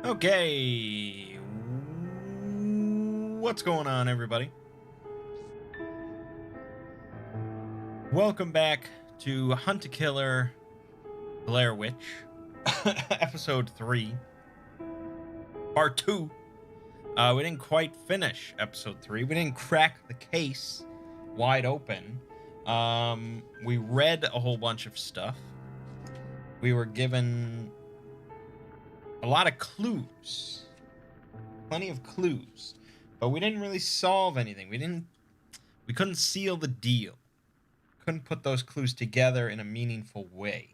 Okay, what's going on, everybody? Welcome back to Hunt a Killer, Blair Witch, episode 3, part 2. We didn't quite finish episode 3. We didn't crack the case wide open. We read a whole bunch of stuff. We were given a lot of clues. Plenty of clues. But we didn't really solve anything. We couldn't seal the deal. Couldn't put those clues together in a meaningful way.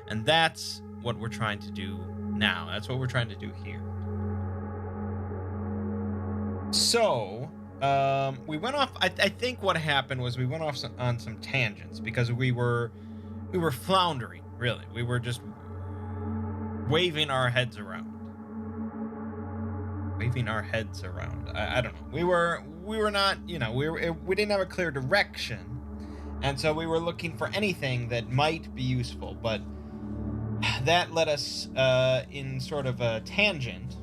And that's what we're trying to do now. That's what we're trying to do here. So, we went off. I think what happened was we went off on some tangents because we were floundering. Really, we were just waving our heads around. I don't know. We were not. We didn't have a clear direction, and so we were looking for anything that might be useful. But that led us in sort of a tangent.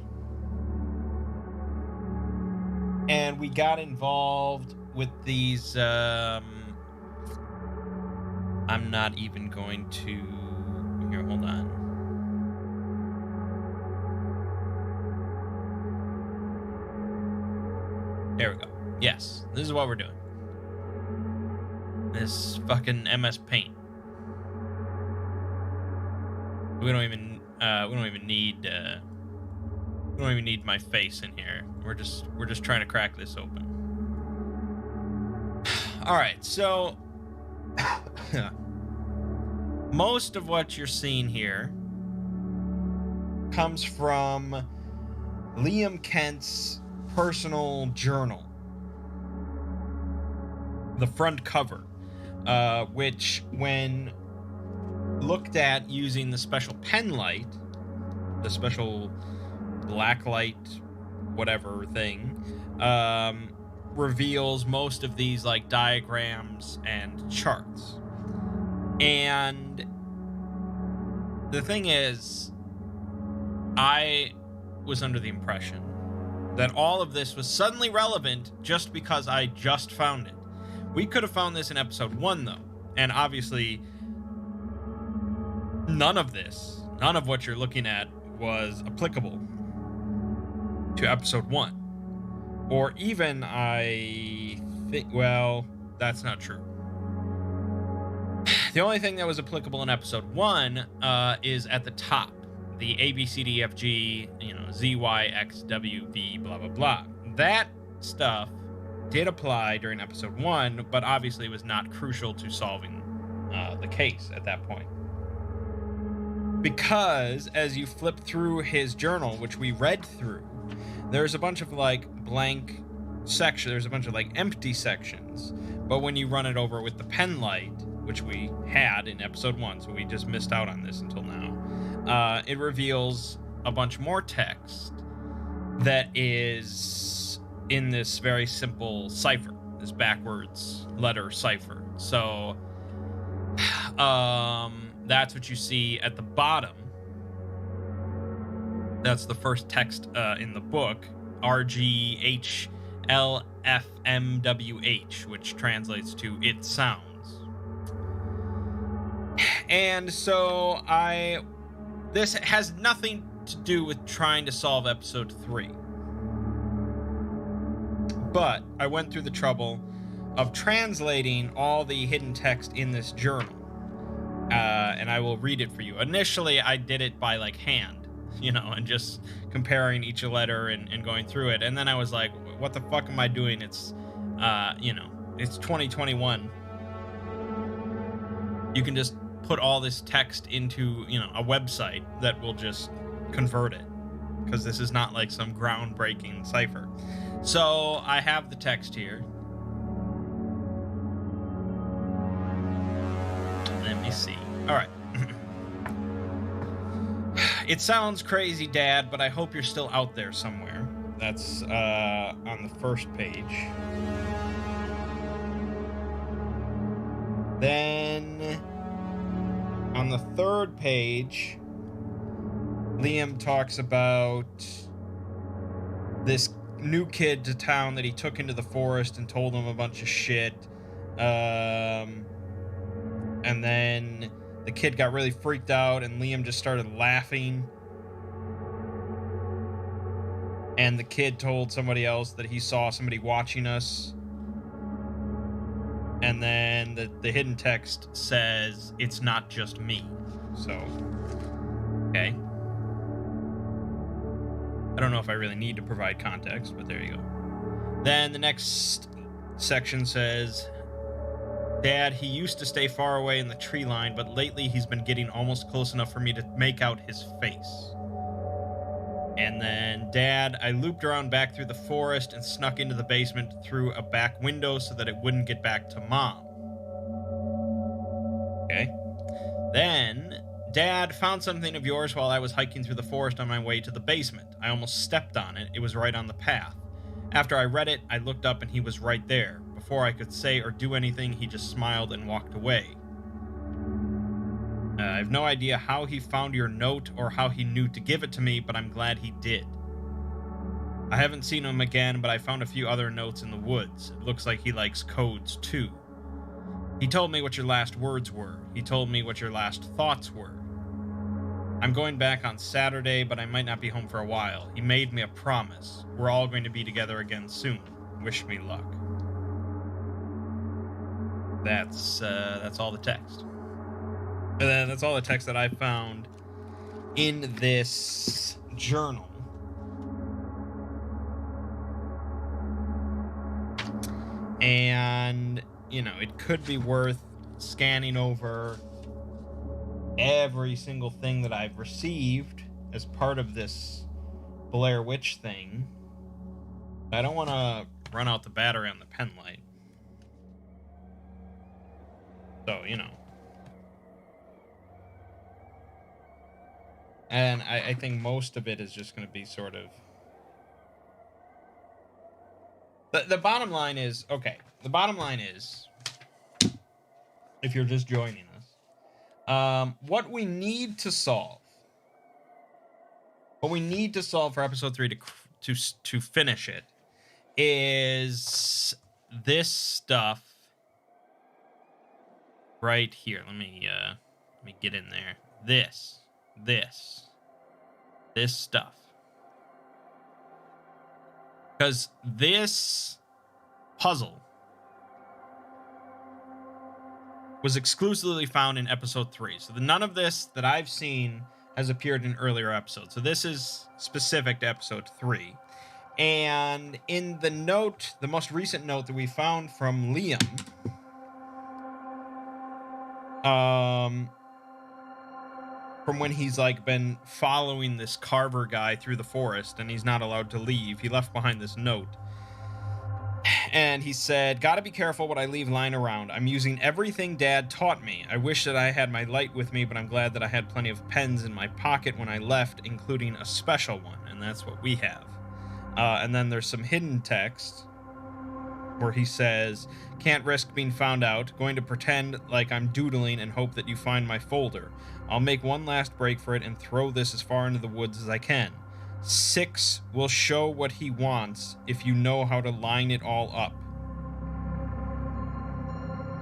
And we got involved with these, I'm not even going to, here, hold on. There we go. Yes, this is what we're doing. This fucking MS Paint. We don't even need my face in here. We're just trying to crack this open. All right, so most of what you're seeing here comes from Liam Kent's personal journal, the front cover, which when looked at using the special pen light, the special black light whatever thing, reveals most of these like diagrams and charts. And the thing is, I was under the impression that all of this was suddenly relevant just because I just found it. We could have found this in episode 1 though, and obviously none of what you're looking at was applicable to episode 1. Or even, I think, well, that's not true. The only thing that was applicable in episode 1 is at the top. The A, B, C, D, F, G, Z, Y, X, W, V, blah, blah, blah. That stuff did apply during episode 1, but obviously was not crucial to solving the case at that point. Because as you flip through his journal, which we read through, there's a bunch of like blank sections. There's a bunch of like empty sections. But when you run it over with the pen light, which we had in episode 1, so we just missed out on this until now, it reveals a bunch more text that is in this very simple cipher, this backwards letter cipher. So that's what you see at the bottom. That's the first text in the book, RGHLFMWH, which translates to "it sounds." And so this has nothing to do with trying to solve episode 3. But I went through the trouble of translating all the hidden text in this journal. And I will read it for you. Initially, I did it by like hand, and just comparing each letter and going through it. And then I was like, what the fuck am I doing? It's, it's 2021. You can just put all this text into, a website that will just convert it. Because this is not like some groundbreaking cipher. So I have the text here. Let me see. All right. It sounds crazy, Dad, but I hope you're still out there somewhere. That's on the first page. Then on the third page, Liam talks about this new kid to town that he took into the forest and told him a bunch of shit. And then the kid got really freaked out and Liam just started laughing. And the kid told somebody else that he saw somebody watching us. And then the hidden text says, "It's not just me." So, okay. I don't know if I really need to provide context, but there you go. Then the next section says, "Dad, he used to stay far away in the tree line, but lately he's been getting almost close enough for me to make out his face." And then, "Dad, I looped around back through the forest and snuck into the basement through a back window so that it wouldn't get back to Mom." Okay. Then, "Dad, found something of yours while I was hiking through the forest on my way to the basement. I almost stepped on it. It was right on the path. After I read it, I looked up and he was right there. Before I could say or do anything, he just smiled and walked away. I have no idea how he found your note or how he knew to give it to me, but I'm glad he did. I haven't seen him again, but I found a few other notes in the woods. It looks like he likes codes too. He told me what your last words were. He told me what your last thoughts were. I'm going back on Saturday, but I might not be home for a while. He made me a promise. We're all going to be together again soon. Wish me luck." That's all the text. And then that's all the text that I found in this journal. And, it could be worth scanning over every single thing that I've received as part of this Blair Witch thing. I don't want to run out the battery on the pen light. So, And I think most of it is just going to be sort of... The bottom line is, okay, the bottom line is, if you're just joining us, what we need to solve for episode 3 to finish it is this stuff right here. Let me get in there. This stuff. Because this puzzle was exclusively found in episode 3. So none of this that I've seen has appeared in earlier episodes. So this is specific to episode 3. And in the note, the most recent note that we found from Liam, from when he's been following this Carver guy through the forest and he's not allowed to leave, he left behind this note. And he said, "Gotta be careful what I leave lying around. I'm using everything Dad taught me. I wish that I had my light with me, but I'm glad that I had plenty of pens in my pocket when I left, including a special one." And that's what we have. And then there's some hidden text where he says, "Can't risk being found out. Going to pretend like I'm doodling and hope that you find my folder. I'll make one last break for it and throw this as far into the woods as I can. 6 will show what he wants if you know how to line it all up."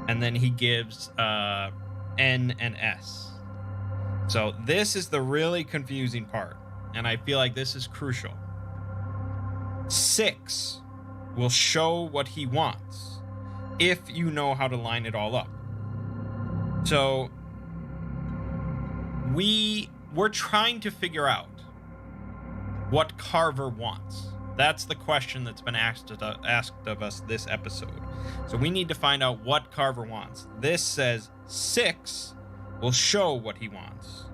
And then he gives N and S. So this is the really confusing part, and I feel like this is crucial. 6 will show what he wants if you know how to line it all up. So we're trying to figure out what Carver wants. That's the question that's been asked of us this episode. So we need to find out what Carver wants. This says 6 will show what he wants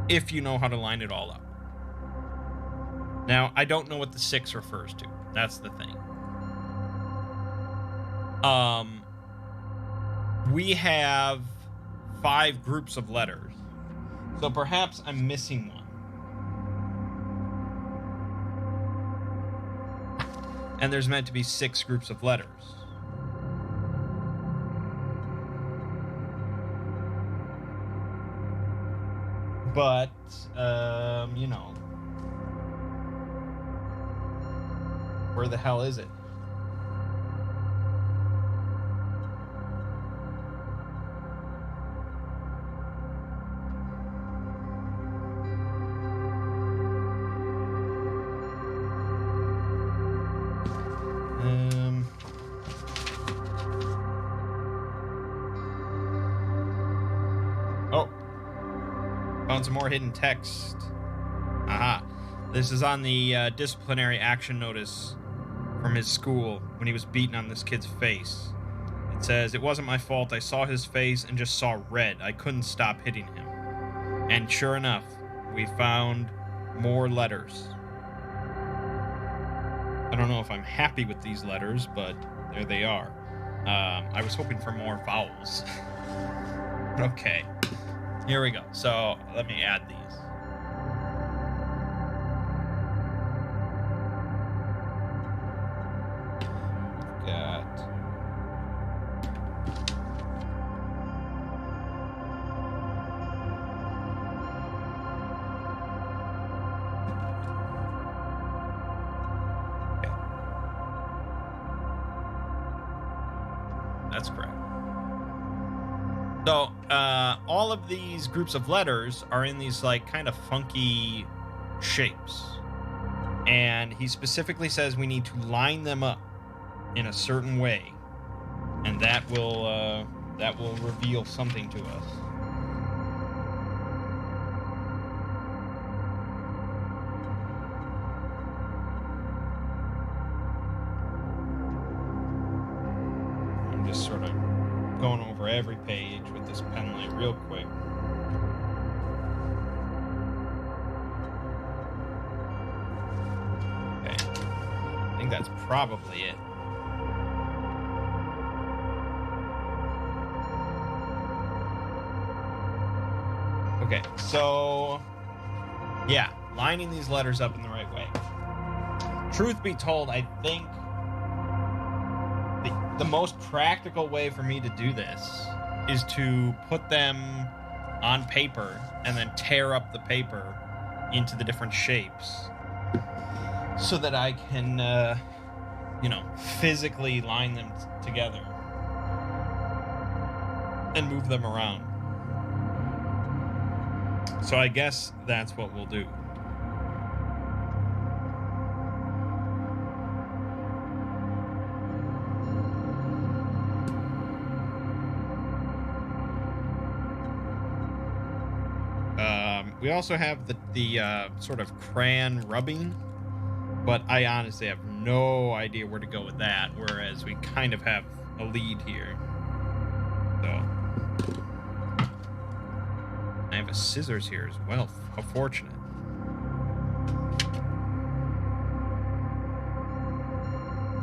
if you know how to line it all up. Now, I don't know what the 6 refers to. That's the thing. We have 5 groups of letters. So perhaps I'm missing one. And there's meant to be 6 groups of letters. But, you know, where the hell is it? Oh, found some more hidden text. Aha. This is on the disciplinary action notice from his school when he was beaten on this kid's face. It says, "It wasn't my fault. I saw his face and just saw red. I couldn't stop hitting him." And sure enough, we found more letters. I don't know if I'm happy with these letters, but there they are. I was hoping for more vowels. Okay, here we go. So let me add these. That's correct. So, all of these groups of letters are in these, like, kind of funky shapes. And he specifically says we need to line them up in a certain way. And that will reveal something to us. Sort of going over every page with this pen light real quick. Okay, I think that's probably it. Okay, so yeah, lining these letters up in the right way. Truth be told, I think the most practical way for me to do this is to put them on paper and then tear up the paper into the different shapes so that I can, you know, physically line them together and move them around. So I guess that's what we'll do. We also have the sort of crayon rubbing, but I honestly have no idea where to go with that, whereas we kind of have a lead here. So I have a scissors here as well. How fortunate.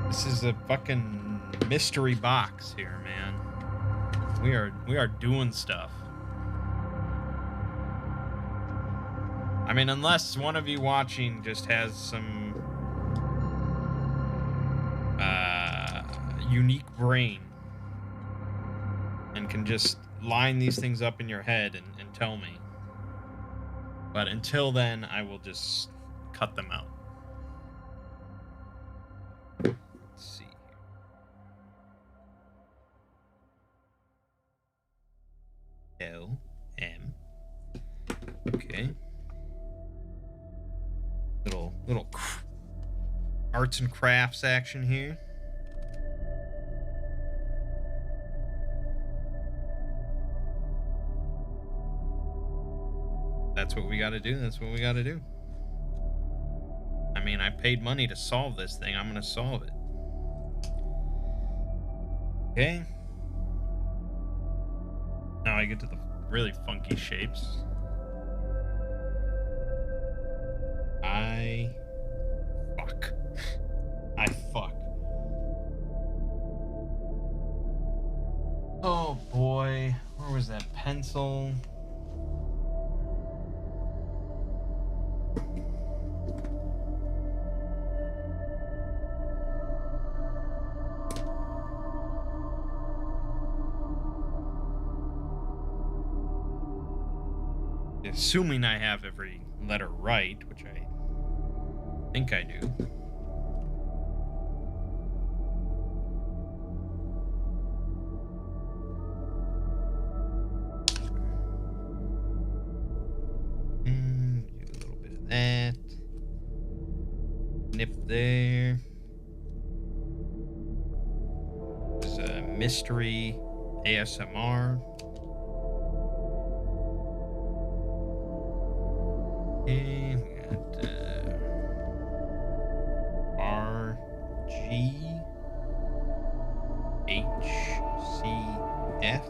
This is a fucking mystery box here, man. We are doing stuff. I mean, unless one of you watching just has some unique brain and can just line these things up in your head and tell me. But until then, I will just cut them out. Let's see here. L-M. Okay. Little arts and crafts action here. That's what we got to do. That's what we got to do. I mean, I paid money to solve this thing. I'm going to solve it. Okay. Now I get to the really funky shapes. I fuck. Oh boy, where was that pencil? Assuming I have every letter right, which I think I do. Do a little bit of that. Nip there. There's a mystery ASMR. Okay, we got R G H C F.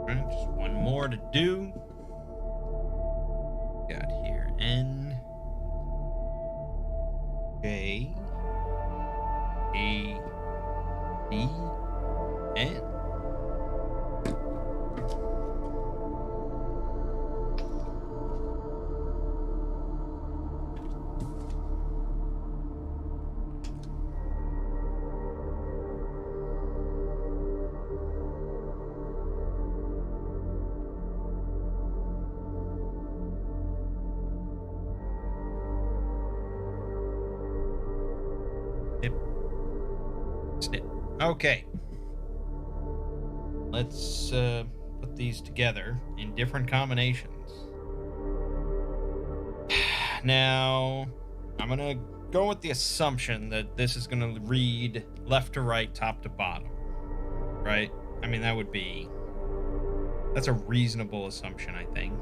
Alright, just one more to do. Got here N J A D N. Snip. Okay. Let's put these together in different combinations. Now, I'm going to go with the assumption that this is going to read left to right, top to bottom. Right? I mean, that's a reasonable assumption, I think.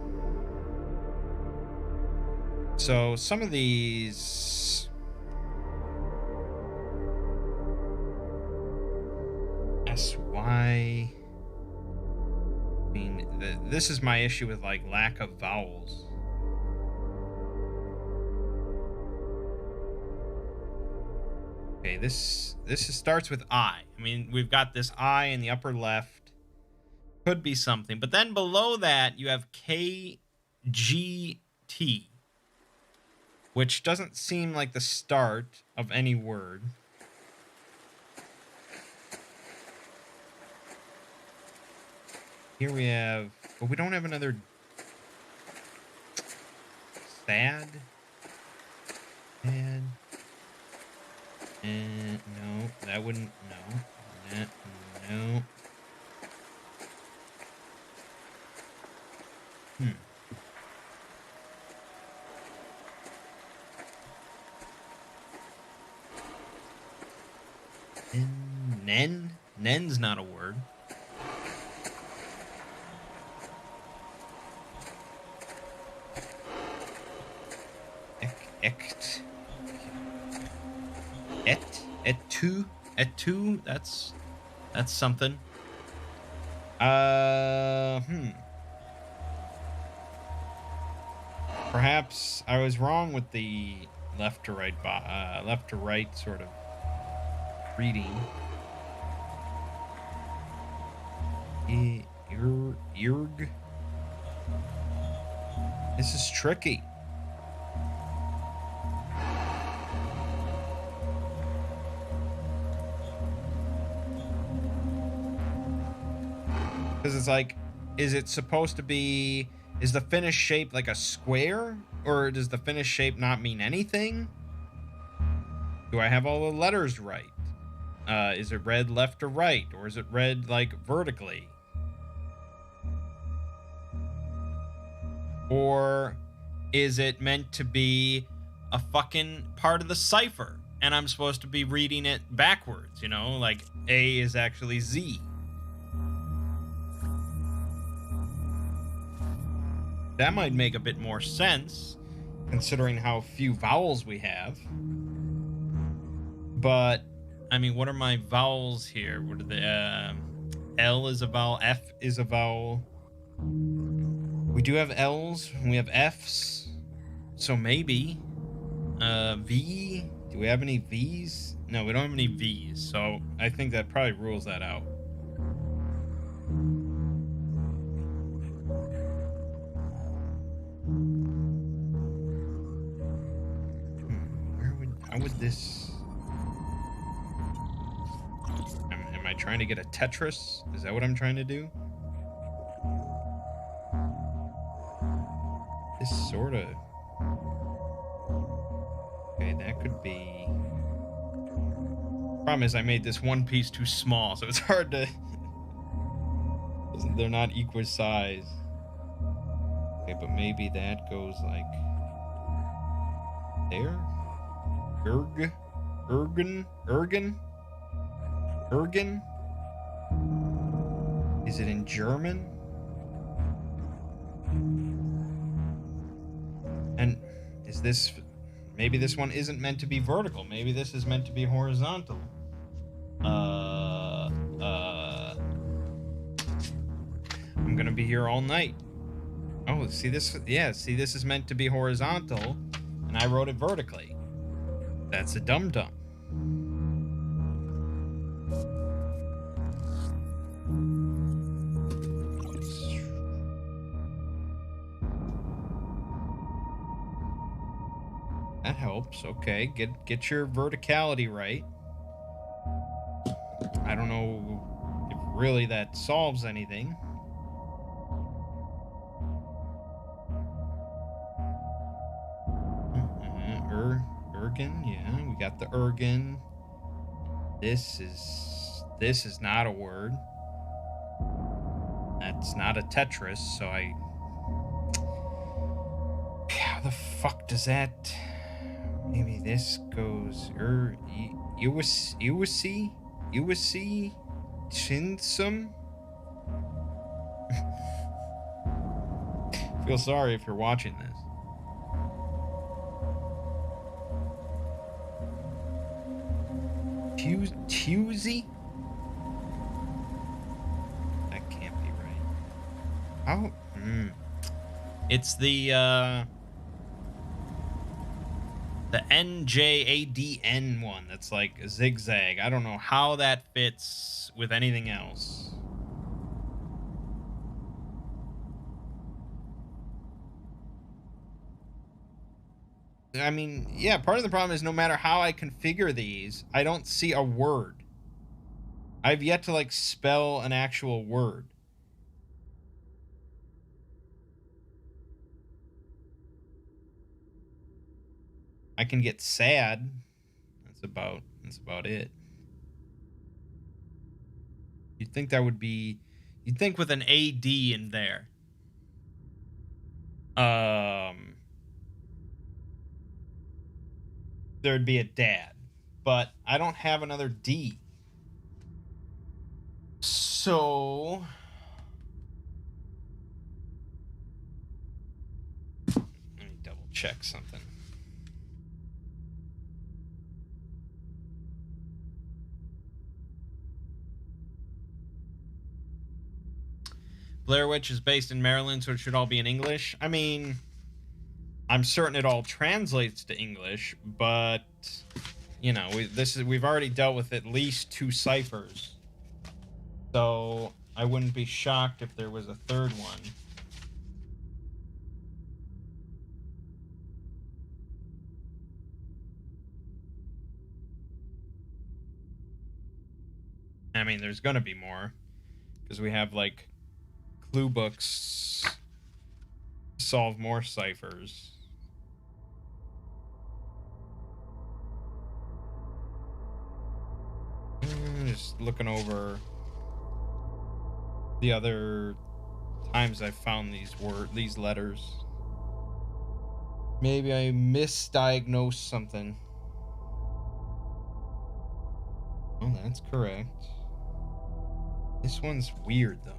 So, some of these... S-Y... I mean, this is my issue with, like, lack of vowels. Okay, this starts with I. I mean, we've got this I in the upper left. Could be something. But then below that, you have K-G-T, which doesn't seem like the start of any word. Here we have... But we don't have another... Sad? Sad? No, that wouldn't... No. That, no. Nen? Nen's not a word. Ect. Et2, that's something. Perhaps I was wrong with the left to right sort of reading. Irg. This is tricky. Because it's like, is it supposed to be... Is the finish shape like a square? Or does the finish shape not mean anything? Do I have all the letters right? Is it read left to right? Or is it read, like, vertically? Or is it meant to be a fucking part of the cipher? And I'm supposed to be reading it backwards, you know? Like, A is actually Z. That might make a bit more sense, considering how few vowels we have. But, I mean, what are my vowels here? What are the, L is a vowel, F is a vowel. We do have L's, and we have F's. So maybe, V, Do we have any V's? No, we don't have any V's, so I think that probably rules that out. How would this... Am I trying to get a Tetris? Is that what I'm trying to do? This sort of... Okay, that could be... Problem is I made this one piece too small, so it's hard to... They're not equal size. Okay, but maybe that goes like... There? Ergen? Is it in German? And is this... Maybe this one isn't meant to be vertical. Maybe this is meant to be horizontal. I'm gonna be here all night. Oh, see this? Yeah, see this is meant to be horizontal, and I wrote it vertically. That's a dum-dum. That helps. Okay, get your verticality right. I don't know if really that solves anything. Ergen, yeah, we got the ergen. This is not a word. That's not a Tetris, so how the fuck does that... Maybe this goes Iwasi Chinsum. Feel sorry if you're watching this. Tuesday? That can't be right. How? It's the NJADN one that's like a zigzag. I don't know how that fits with anything else. I mean, yeah, part of the problem is no matter how I configure these, I don't see a word. I've yet to, like, spell an actual word. I can get sad. That's about it. You'd think that would be... You'd think with an AD in there. There'd be a dad, but I don't have another D. So let me double check something. Blair Witch is based in Maryland, so it should all be in English. I mean, I'm certain it all translates to English, but you know, we've already dealt with at least 2 ciphers, so I wouldn't be shocked if there was a third one. I mean, there's gonna be more because we have like clue books to solve more ciphers. Just looking over the other times I've found these letters. Maybe I misdiagnosed something. Oh, that's correct. This one's weird though.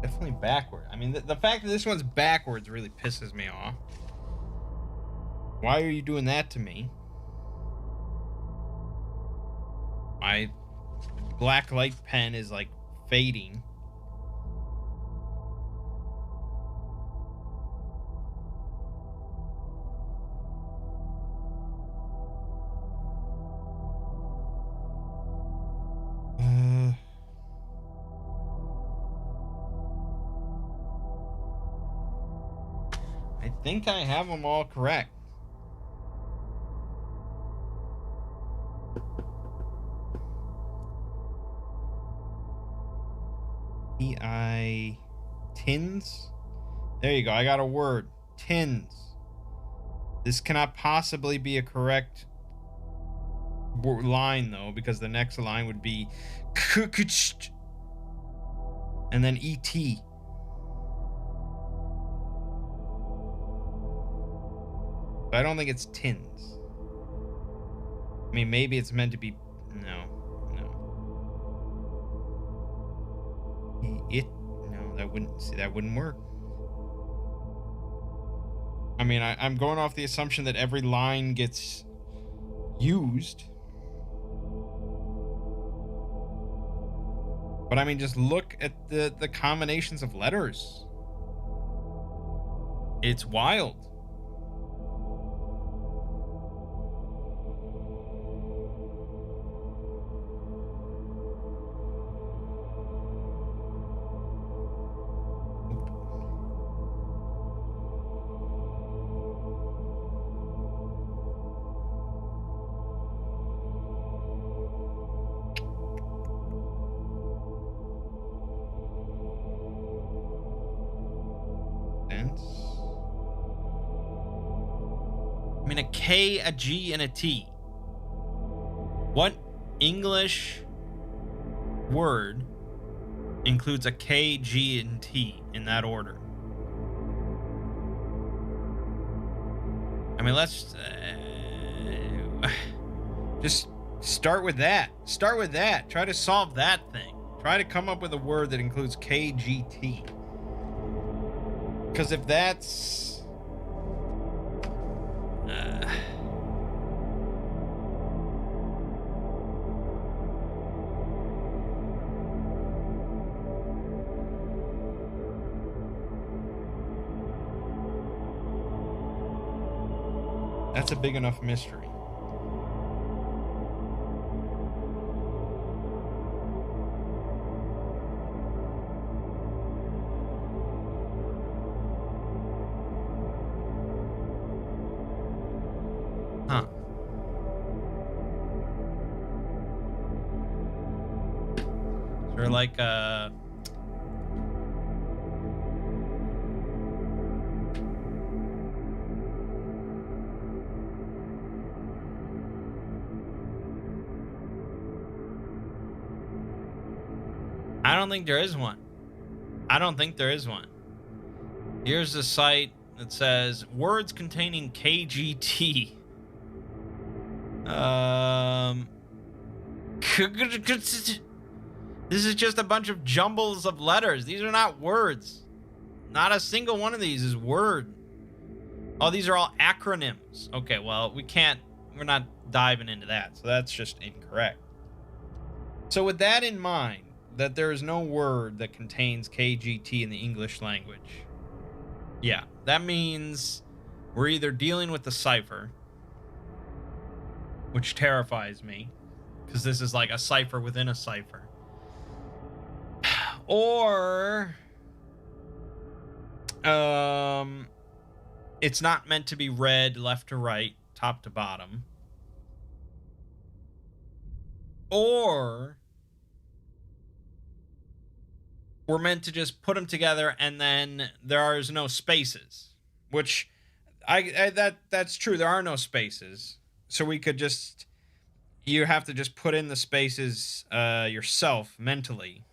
Definitely backward. I mean, the fact that this one's backwards really pisses me off. Why are you doing that to me? My black light pen is like fading. I think I have them all correct. T-I... Tins? There you go. I got a word. Tins. This cannot possibly be a correct line, though, because the next line would be and then E-T. But I don't think it's tins. I mean, maybe it's meant to be... No. No, that wouldn't work. I mean, I'm going off the assumption that every line gets used. But I mean, just look at the combinations of letters. It's wild. I mean, a K, a G, and a T. What English word includes a K, G, and T in that order? I mean, let's just start with that. Start with that. Try to solve that thing. Try to come up with a word that includes K, G, T. Because if that's... That's a big enough mystery. Huh. Is there like I don't think there is one. I don't think there is one. Here's a site that says words containing KGT. This is just a bunch of jumbles of letters. These are not words. Not a single one of these is word. Oh, these are all acronyms. Okay, well, we're not diving into that. So that's just incorrect. So with that in mind, that there is no word that contains KGT in the English language. Yeah, that means we're either dealing with the cipher, which terrifies me, because this is like a cipher within a cipher, or it's not meant to be read left to right, top to bottom, or we're meant to just put them together and then there is no spaces, which that's true. There are no spaces. So we could just, you have to just put in the spaces yourself mentally.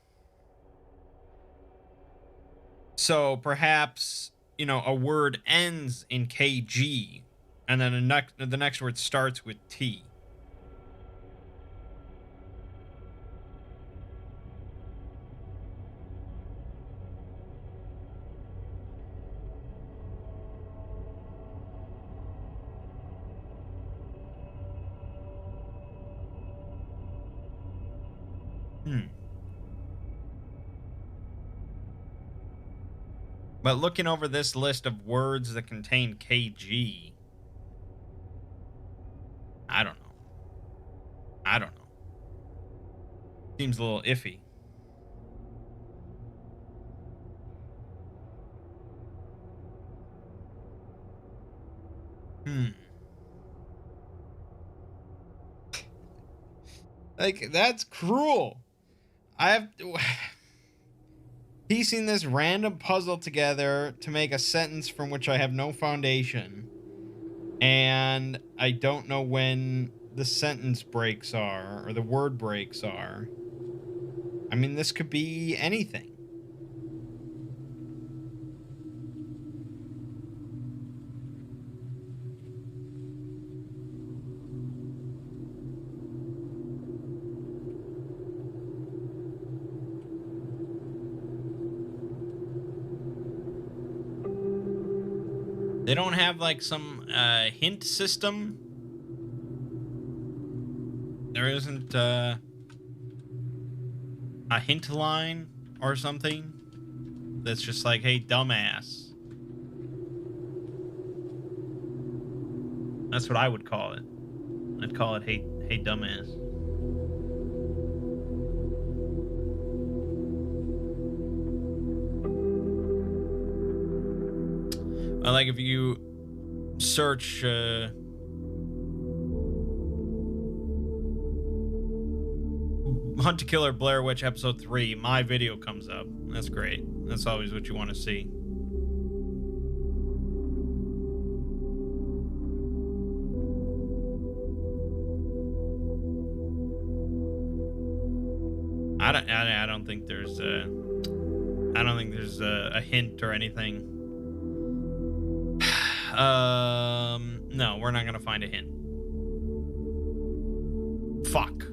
So perhaps, a word ends in KG and then the next word starts with T. But looking over this list of words that contain KG, I don't know. Seems a little iffy. Hmm. Like, that's cruel. I have piecing this random puzzle together to make a sentence from which I have no foundation. And I don't know when the sentence breaks are, or the word breaks are. I mean, this could be anything. They don't have like some hint system. There isn't a hint line or something that's just like, hey, dumbass. That's what I would call it. I'd call it, hey, dumbass. Like if you search Hunt to Killer Blair Witch episode 3, my video comes up. That's great. That's always what you want to see. I don't think there's a hint or anything. No, we're not gonna find a hint. Fuck.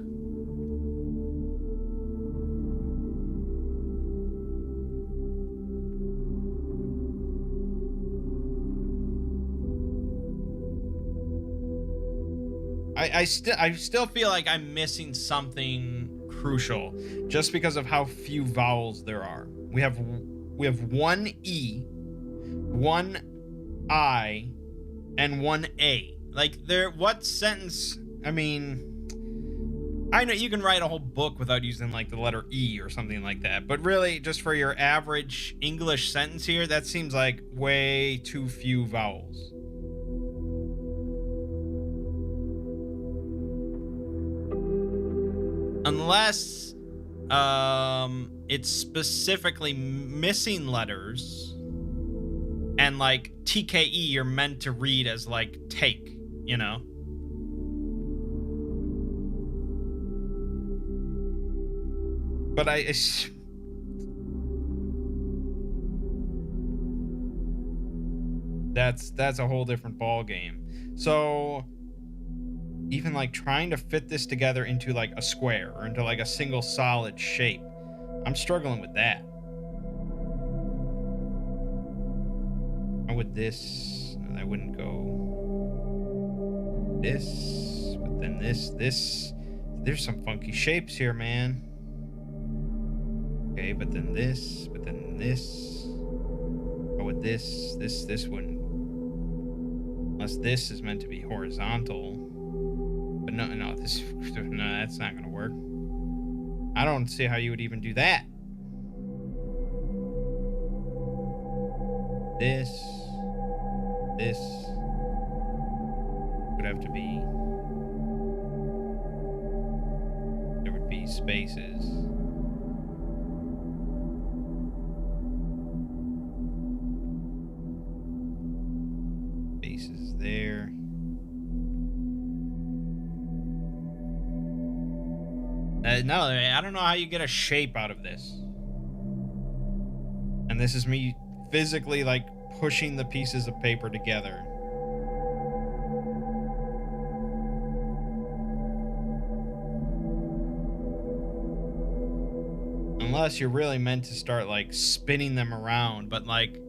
I still feel like I'm missing something crucial just because of how few vowels there are. We have one E, one I, and one A. Like, what sentence? I mean, I know you can write a whole book without using like the letter E or something like that, but really just for your average English sentence here, that seems like way too few vowels. Unless it's specifically missing letters, and like TKE you're meant to read as like take, you know? But that's a whole different ball game. So even like trying to fit this together into like a square or into like a single solid shape, I'm struggling with that. How would this? I wouldn't go this, but then this. There's some funky shapes here, man. Okay, but then this, How would this wouldn't. Unless this is meant to be horizontal. But no, that's not gonna work. I don't see how you would even do that. This would have to be. There would be spaces. Spaces there. No, I don't know how you get a shape out of this. And this is me physically like pushing the pieces of paper together. Unless you're really meant to start like spinning them around, but like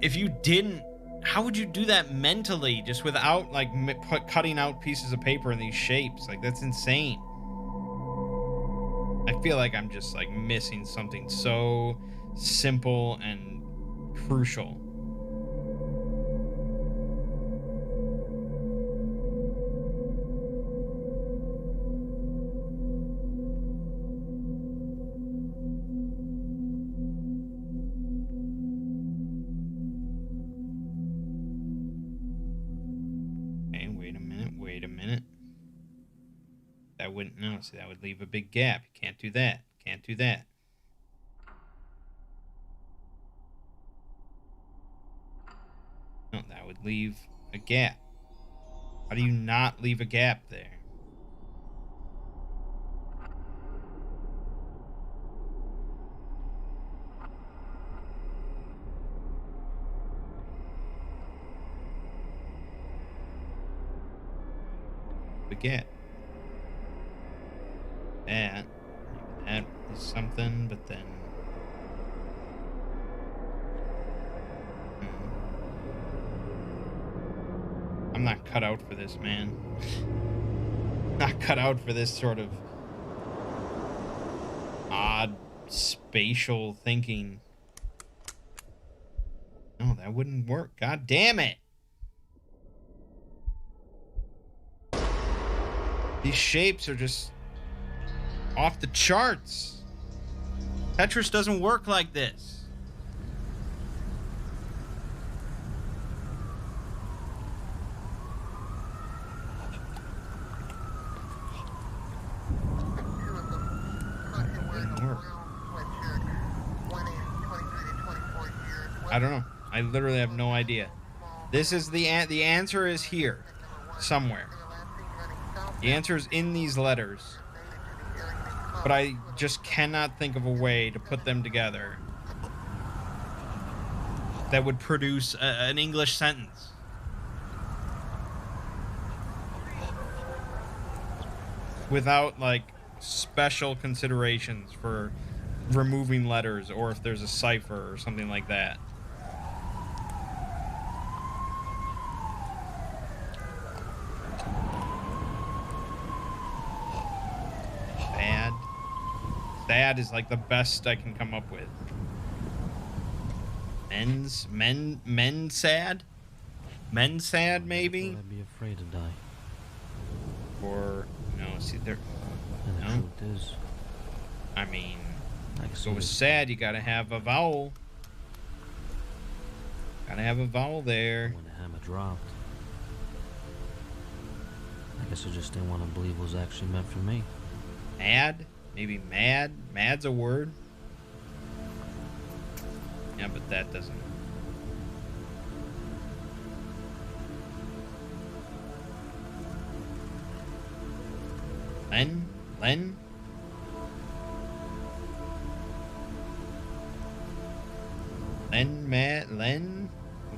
if you didn't, how would you do that mentally just without like cutting out pieces of paper in these shapes? Like, that's insane. I feel like I'm just like missing something so simple and crucial. wouldn't. No, see, that would leave a big gap. You can't do that. Can't do that. No, that would leave a gap. How do you not leave a gap there? Forget that. Maybe that is something, but then I'm not cut out for this, man. Not cut out for this sort of odd spatial thinking. No, that wouldn't work. God damn it. These shapes are just off the charts. Tetris doesn't work like this. It wouldn't work. I don't know. I literally have no idea. This is the answer is here somewhere. The answer is in these letters, but I just cannot think of a way to put them together that would produce an English sentence. Without, like, special considerations for removing letters or if there's a cipher or something like that. Sad is like the best I can come up with. Men sad maybe. I'd be afraid to die. Or no, see there. And the No. truth is, I mean, I so with sad, you gotta have a vowel. Gotta have a vowel there. when the hammer dropped, I guess I just didn't want to believe it was actually meant for me. Mad, maybe mad. Mad's a word. Yeah, but that doesn't. Len. Len.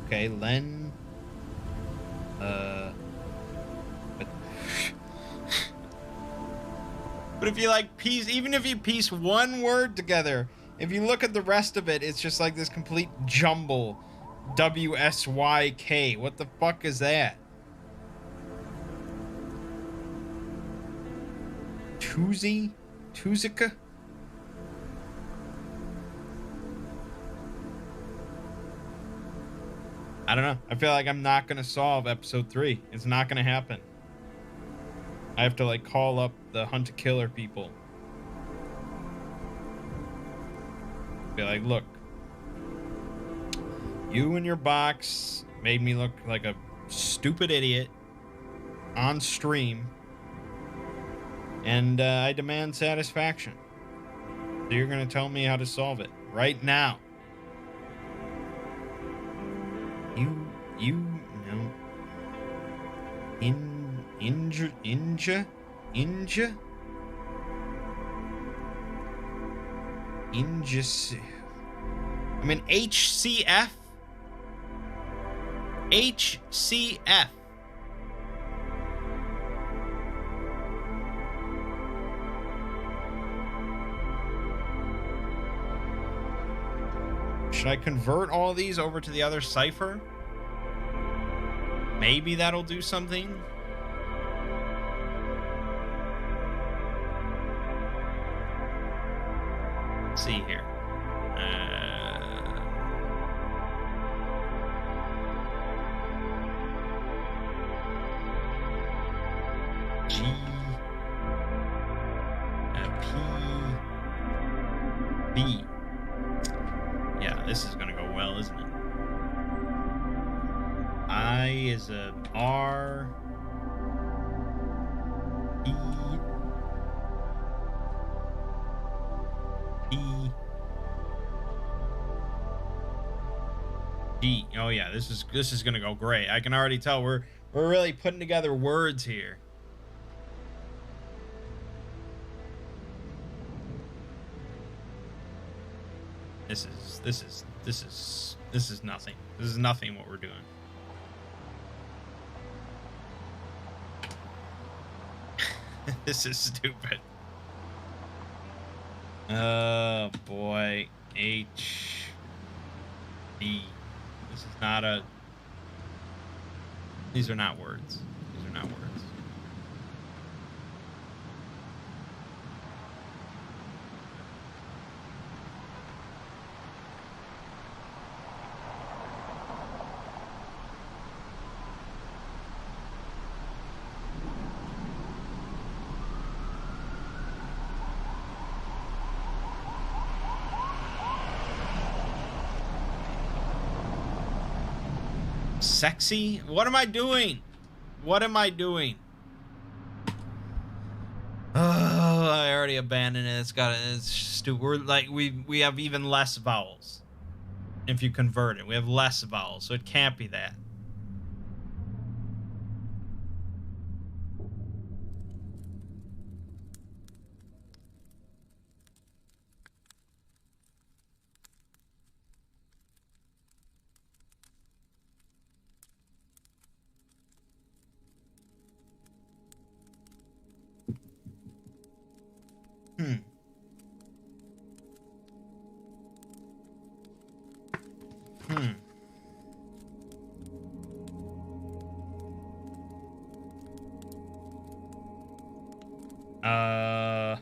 Okay, Len. But but if you like piece, even if you piece one word together, if you look at the rest of it, it's just like this complete jumble. WSYK. What the fuck is that? Tuzica? I don't know. I feel like I'm not gonna solve episode 3. It's not gonna happen. I have to like call up the Hunt to Killer people. Be like, look, you and your box made me look like a stupid idiot on stream, and I demand satisfaction. So you're gonna tell me how to solve it right now. You know, Inja. I mean, HCF. Should I convert all these over to the other cipher? Maybe that'll do something. Let's see here. G. P. B. Yeah, this is gonna go well, isn't it? I is a R. E. G. Oh yeah, this is gonna go great. I can already tell we're really putting together words here. This is nothing. This is nothing what we're doing. This is stupid. Oh boy. H D. This is not a. These are not words. These are not words. Sexy? What am I doing? What am I doing? Oh, I already abandoned it. It's stupid. We're like we have even less vowels. If you convert it, we have less vowels, so it can't be that. Hmm. Hmm. Uh.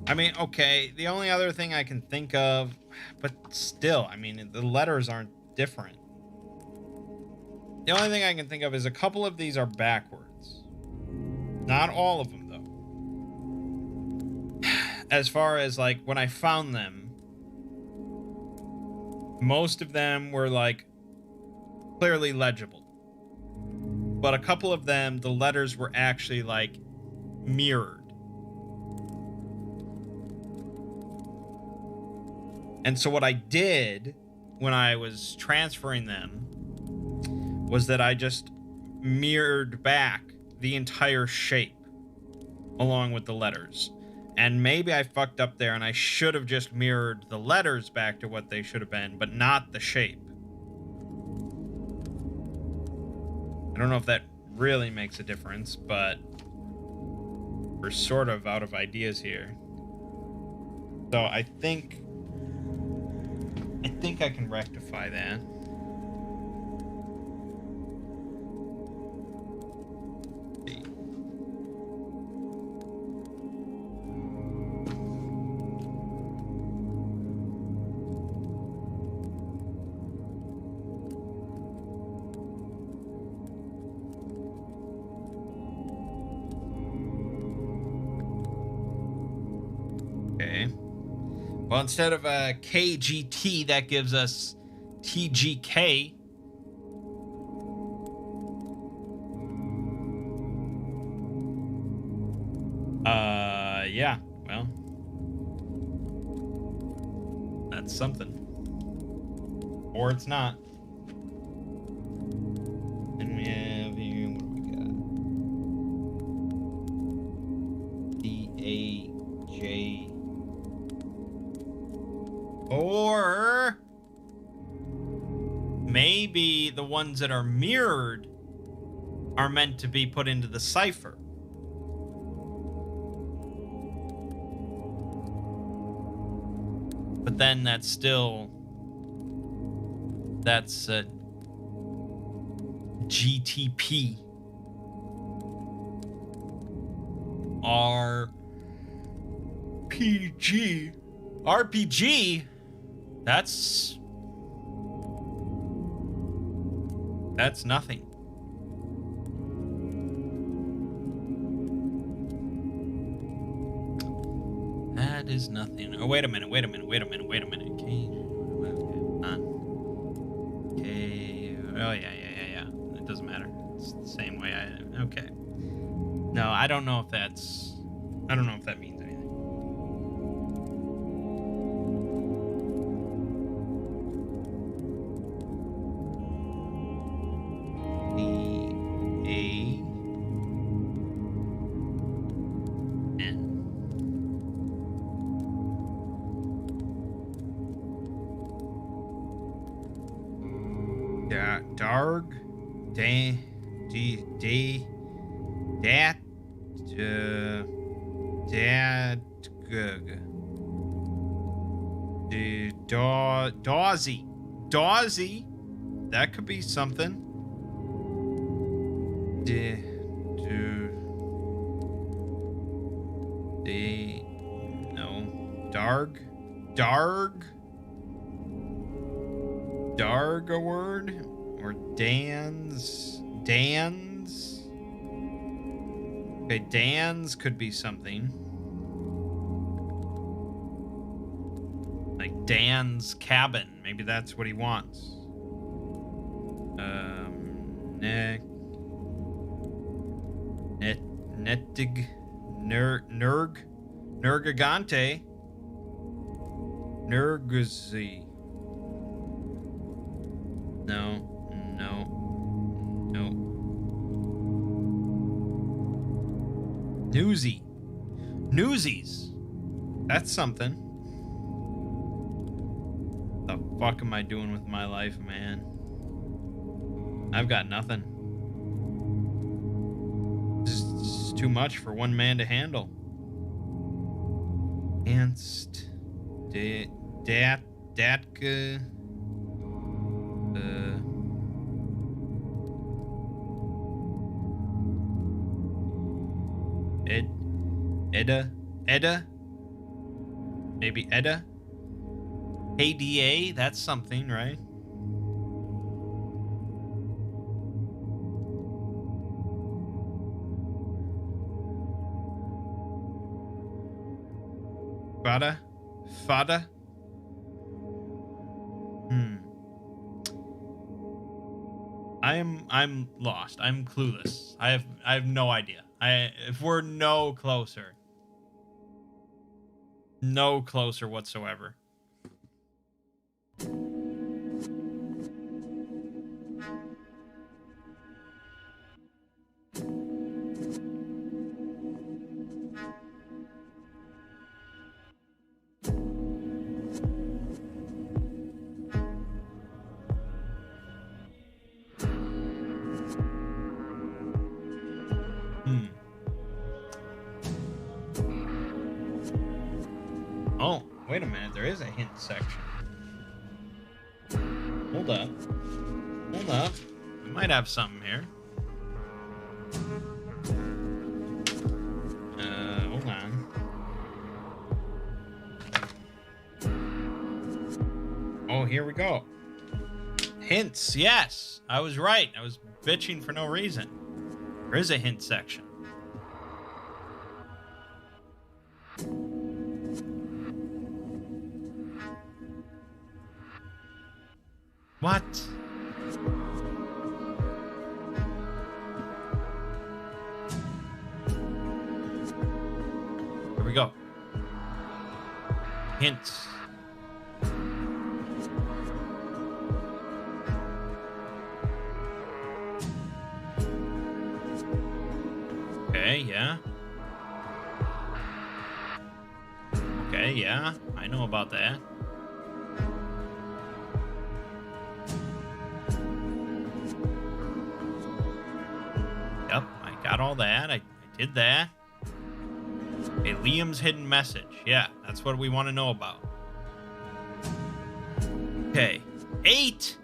I mean, okay, the only other thing I can think of, but still, I mean, the letters aren't different. The only thing I can think of is a couple of these are backwards. Not all of them, though. As far as, like, when I found them, most of them were, like, clearly legible. But a couple of them, the letters were actually, like, mirrored. And so what I did when I was transferring them was that I just mirrored back the entire shape along with the letters. And maybe I fucked up there and I should have just mirrored the letters back to what they should have been, but not the shape. I don't know if that really makes a difference, but we're sort of out of ideas here. So I think I can rectify that. Okay. Well, instead of a KGT, that gives us TGK. Yeah, well, that's something. Or it's not. And we have here, what do we got? D-A-J. Or maybe the ones that are mirrored are meant to be put into the cipher. But then that's still, that's GTP. RPG. RPG? That's That's nothing. That is nothing. Oh, wait a minute. Okay. Okay. Oh, yeah. It doesn't matter. It's the same way okay. No, I don't know if that means anything. Darg, dat, Dawsy, that could be something. No, Darg a word? Or Dan's? Okay, Dan's could be something. Like Dan's cabin. Maybe that's what he wants. Netig, Nergigante, Nerguzi. No. Newsies. That's something. The fuck am I doing with my life, man? I've got nothing. This is too much for one man to handle. Ernst, Datka, Edda, maybe Edda. ADA, that's something, right? Fada. I'm lost. I'm clueless. I have no idea. If we're no closer whatsoever. Oh, wait a minute. There is a hint section. Hold up. We might have something here. Hold on. Oh, here we go. Hints. Yes, I was right. I was bitching for no reason. There is a hint section. What? Here we go. Hints. Okay, yeah. Okay, yeah. I know about that. Yep, I got all that. I did that. Okay, Liam's hidden message. Yeah, that's what we want to know about. Okay. 8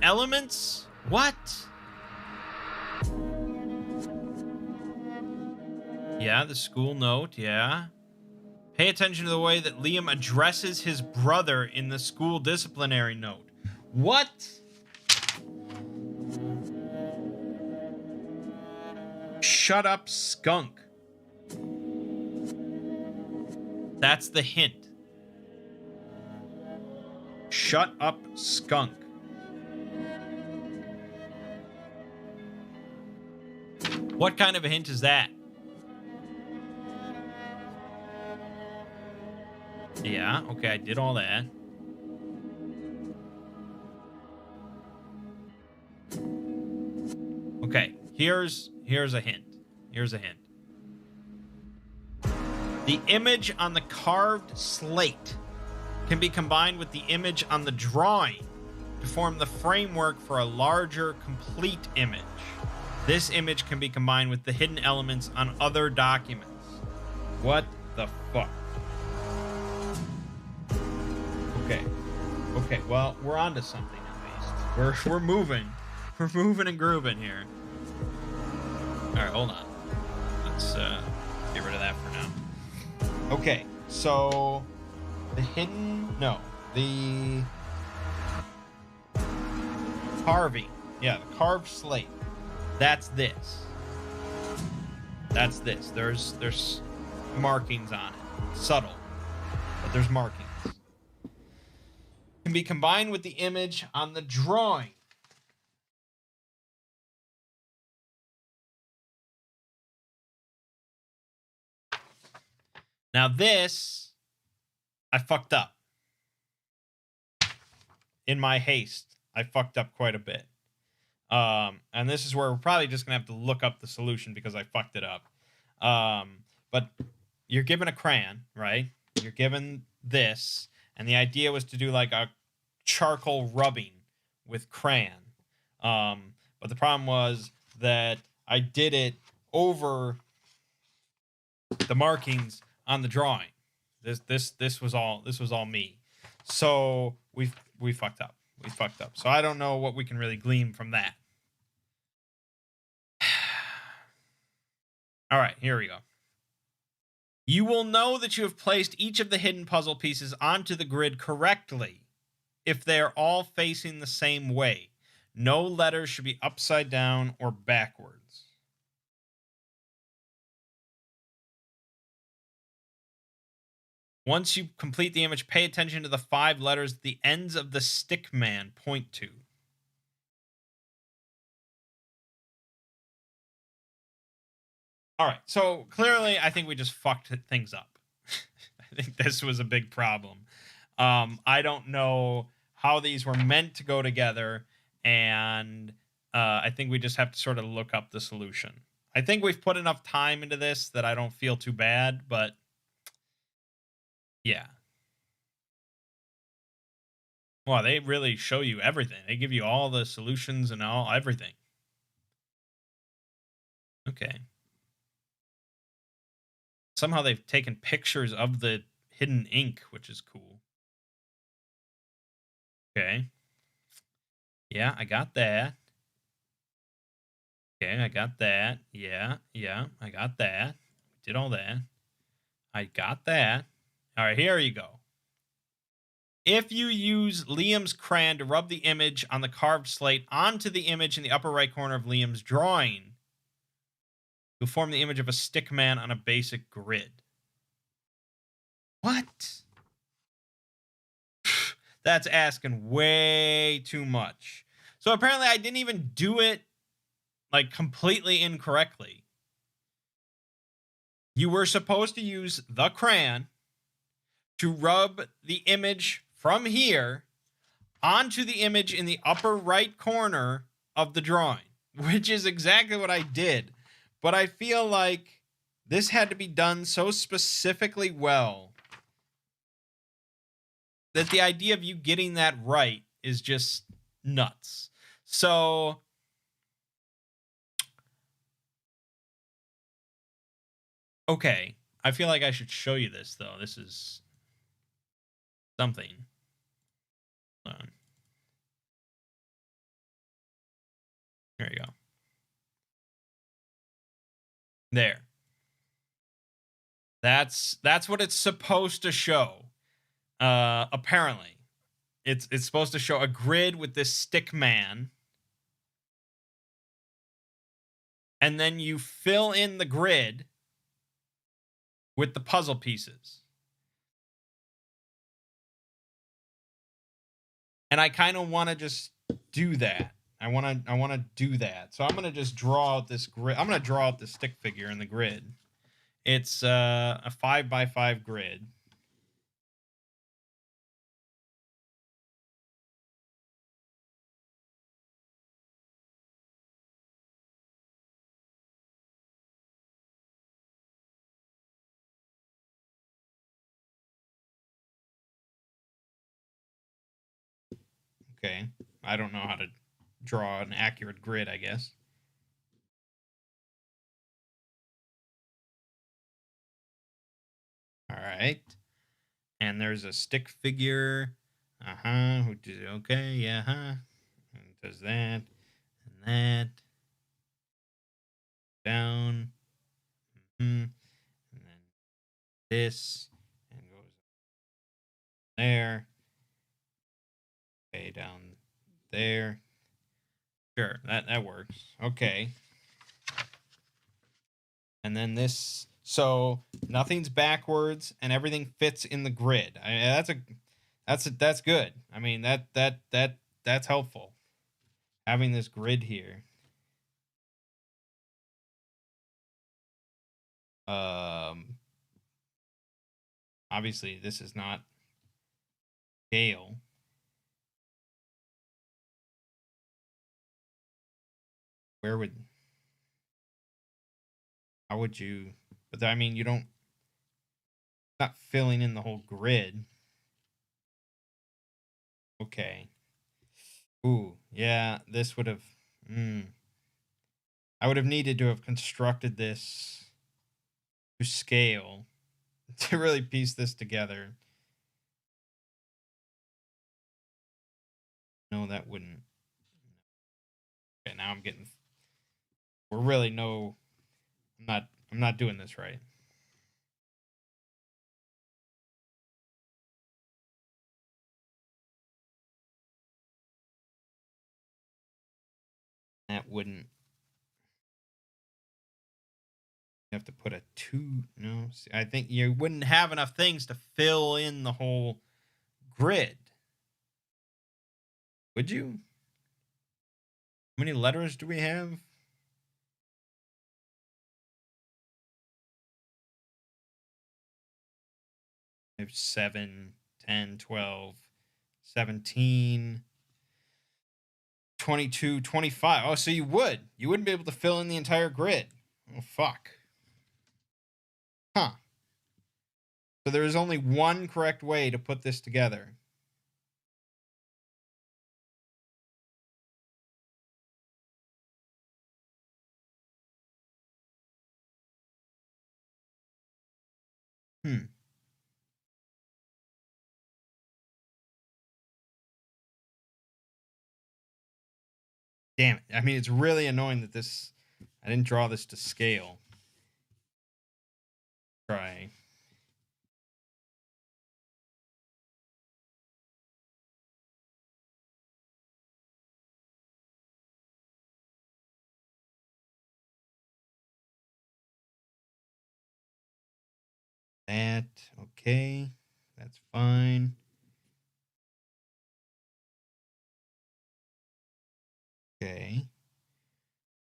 elements? What? Yeah, the school note, yeah. Pay attention to the way that Liam addresses his brother in the school disciplinary note. What? Shut up, skunk. That's the hint. Shut up, skunk. What kind of a hint is that? Yeah, okay, I did all that. Okay, here's a hint. Here's a hint. The image on the carved slate can be combined with the image on the drawing to form the framework for a larger, complete image. This image can be combined with the hidden elements on other documents. What the fuck? Okay. Okay, well, we're on to something at least. We're moving. We're moving and grooving here. Alright, hold on. Let's get rid of that for now. Okay, so the carving. Yeah, the carved slate. That's this. That's this. There's markings on it. Subtle. But there's markings. Can be combined with the image on the drawing. Now this, I fucked up. In my haste, I fucked up quite a bit. And this is where we're probably just going to have to look up the solution because I fucked it up. But you're given a crayon, right? You're given this, and the idea was to do like a charcoal rubbing with crayon. But the problem was that I did it over the markings on the drawing. This was all me. So we fucked up. We fucked up. So I don't know what we can really glean from that. All right, here we go. You will know that you have placed each of the hidden puzzle pieces onto the grid correctly if they are all facing the same way. No letters should be upside down or backwards. Once you complete the image, pay attention to the 5 letters the ends of the stick man point to. All right, so clearly I think we just fucked things up. I think this was a big problem. I don't know how these were meant to go together, and I think we just have to sort of look up the solution. I think we've put enough time into this that I don't feel too bad, but yeah. Well, they really show you everything. They give you all the solutions and everything. Okay. Somehow they've taken pictures of the hidden ink, which is cool. Okay. Yeah, I got that. Okay, I got that. Yeah, I got that. Did all that. I got that. All right, here you go. If you use Liam's crayon to rub the image on the carved slate onto the image in the upper right corner of Liam's drawing, you'll form the image of a stick man on a basic grid. What? That's asking way too much. So apparently I didn't even do it like completely incorrectly. You were supposed to use the crayon to rub the image from here onto the image in the upper right corner of the drawing, which is exactly what I did. But I feel like this had to be done so specifically well that the idea of you getting that right is just nuts. So okay, I feel like I should show you this though. This is something. Hold on. There you go. There. That's what it's supposed to show. Apparently. It's supposed to show a grid with this stick man. and then you fill in the grid with the puzzle pieces. And I kind of want to just do that. I want to do that. So I'm going to just draw out this grid. I'm going to draw out the stick figure in the grid. It's a 5x5 grid. Okay. I don't know how to draw an accurate grid, I guess. All right. And there's a stick figure. Okay, yeah, And it does that and that. Down. And then this. And goes there. Okay, down there. Sure, that works. Okay. And then this, so nothing's backwards and everything fits in the grid. That's good. I mean, that's helpful. Having this grid here. Obviously this is not scale. How would you, but I mean, you don't, not filling in the whole grid. Okay. Ooh, yeah, this would have, I would have needed to have constructed this to scale to really piece this together. No, that wouldn't. Okay, now I'm getting, we're really no, I'm not doing this right. That wouldn't. You have to put a 2. No, see, I think you wouldn't have enough things to fill in the whole grid. Would you? How many letters do we have? I have 7, 10, 12, 17, 22, 25. Oh, so you would. You wouldn't be able to fill in the entire grid. Oh, fuck. Huh. So there is only one correct way to put this together. Damn it. I mean, it's really annoying that this, I didn't draw this to scale. Try. That, okay. That's fine. Okay.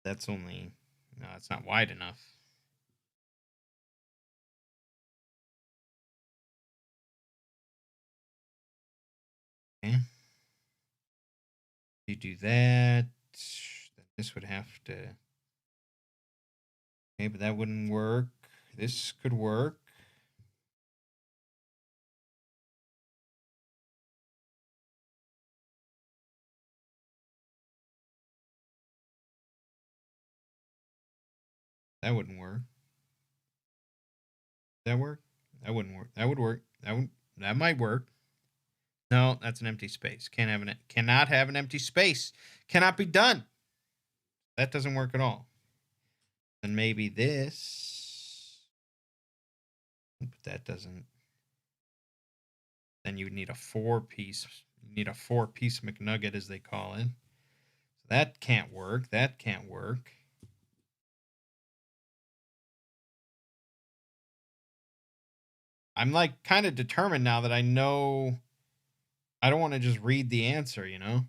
That's only, no, it's not wide enough. Okay. You do that, this would have to, okay, but that wouldn't work. This could work. That wouldn't work. That work? That wouldn't work. That would work. That might work. No, that's an empty space. Cannot have an empty space. Cannot be done. That doesn't work at all. Then maybe this. But that doesn't. Then you would need a 4-piece. You need a 4-piece McNugget, as they call it. So that can't work. That can't work. I'm like kind of determined now that I know I don't want to just read the answer, you know?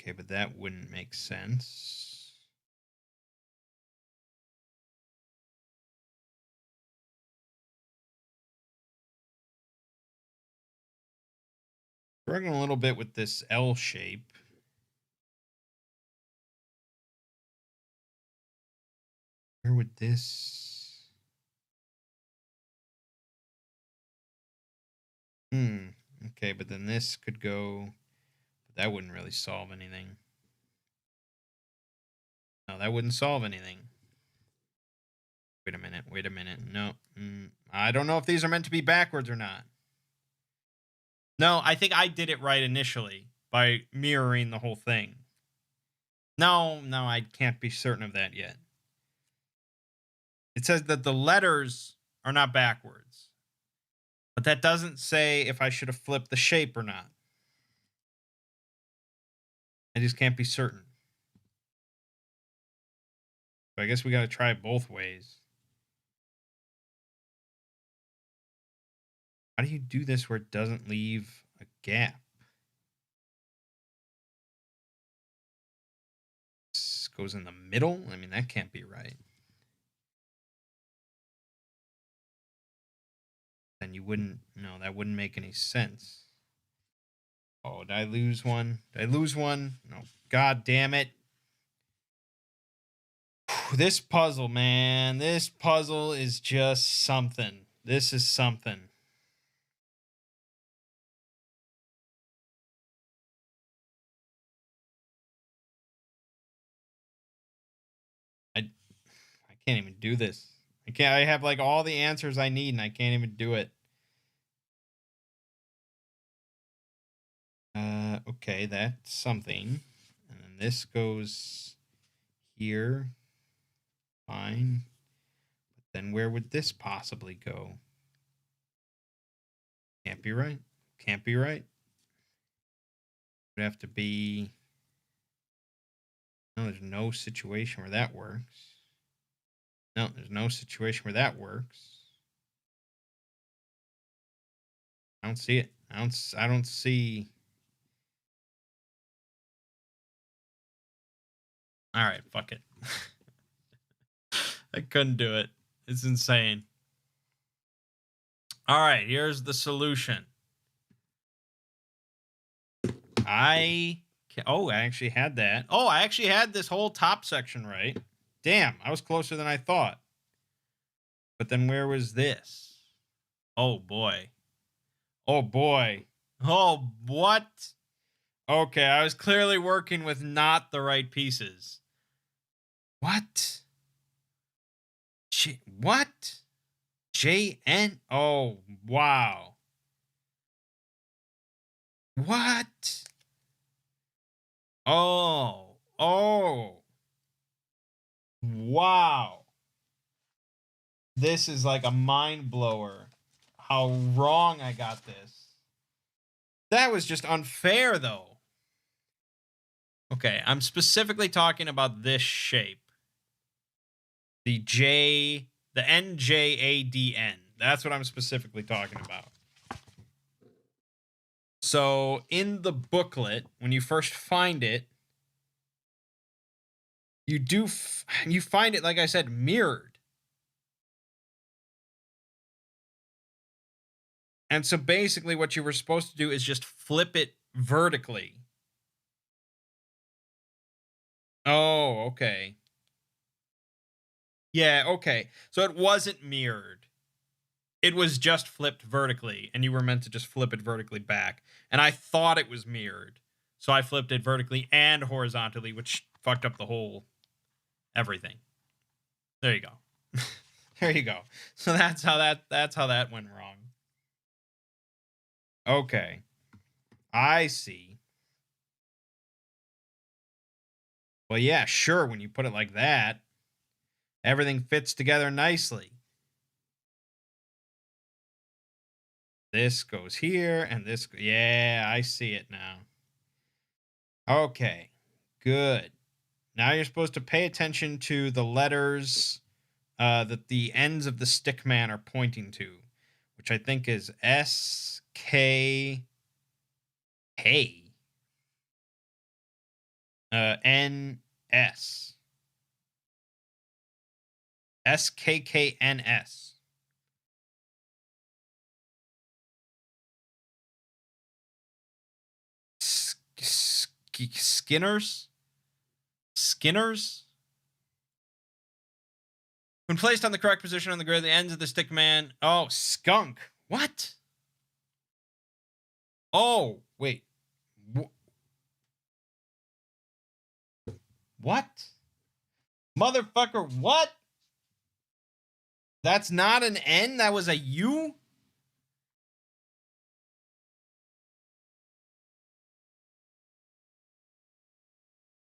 Okay, but that wouldn't make sense. Struggling a little bit with this L shape. Where would this? Okay, but then this could go. That wouldn't really solve anything. No, that wouldn't solve anything. Wait a minute. Wait a minute. No. I don't know if these are meant to be backwards or not. No, I think I did it right initially by mirroring the whole thing. No, I can't be certain of that yet. It says that the letters are not backwards. But that doesn't say if I should have flipped the shape or not. I just can't be certain. So I guess we got to try it both ways. How do you do this where it doesn't leave a gap? This goes in the middle? I mean, that can't be right. Then you wouldn't, no, that wouldn't make any sense. Oh, did I lose one? Did I lose one? No. God damn it. This puzzle, man. This puzzle is just something. This is something. I can't even do this. I have like all the answers I need and I can't even do it. Okay, that's something. And then this goes here. Fine. But then where would this possibly go? Can't be right. Can't be right. Would have to be. No, there's no situation where that works. No, there's no situation where that works. I don't see it. I don't see. All right, fuck it. I couldn't do it. It's insane. All right, here's the solution. I actually had that. Oh, I actually had this whole top section right. Damn, I was closer than I thought. But then where was this? Oh boy. Oh boy. Oh, what? Okay, I was clearly working with not the right pieces. What? What? JN? Oh, wow. What? Oh. Wow. This is like a mind blower. How wrong I got this. That was just unfair, though. Okay, I'm specifically talking about this shape. The NJADN. That's what I'm specifically talking about. So in the booklet, when you first find it, you find it, like I said, mirrored. And so basically what you were supposed to do is just flip it vertically. Oh, okay. Yeah, okay. So it wasn't mirrored. It was just flipped vertically, and you were meant to just flip it vertically back. And I thought it was mirrored. So I flipped it vertically and horizontally, which fucked up the whole everything. There you go. There you go. So that's how that went wrong. Okay. I see. Well, yeah, sure, when you put it like that, everything fits together nicely. This goes here, and this... Yeah, I see it now. Okay. Good. Now you're supposed to pay attention to the letters that the ends of the stick man are pointing to, which I think is S, K, K, N, S. SKKNS. Skinners? Skinners? When placed on the correct position on the grid, the ends of the stick man. Oh, skunk. What? Oh, wait. What? Motherfucker, what? That's not an N? That was a U?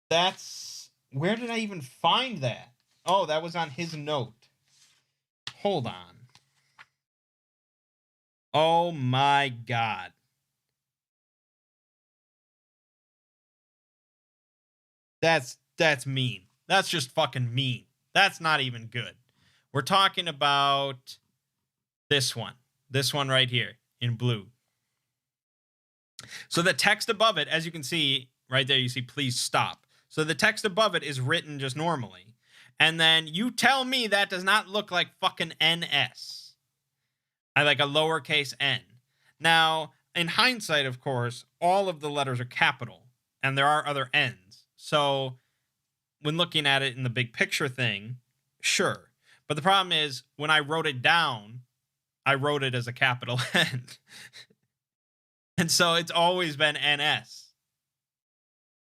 That's... Where did I even find that? Oh, that was on his note. Hold on. Oh my God. That's mean. That's just fucking mean. That's not even good. We're talking about this one. This one right here in blue. So the text above it, as you can see right there, you see please stop. So the text above it is written just normally. And then you tell me that does not look like fucking NS. I like a lowercase n. Now, in hindsight, of course, all of the letters are capital and there are other n's. So when looking at it in the big picture thing, sure. But the problem is when I wrote it down, I wrote it as a capital N. And so it's always been NS.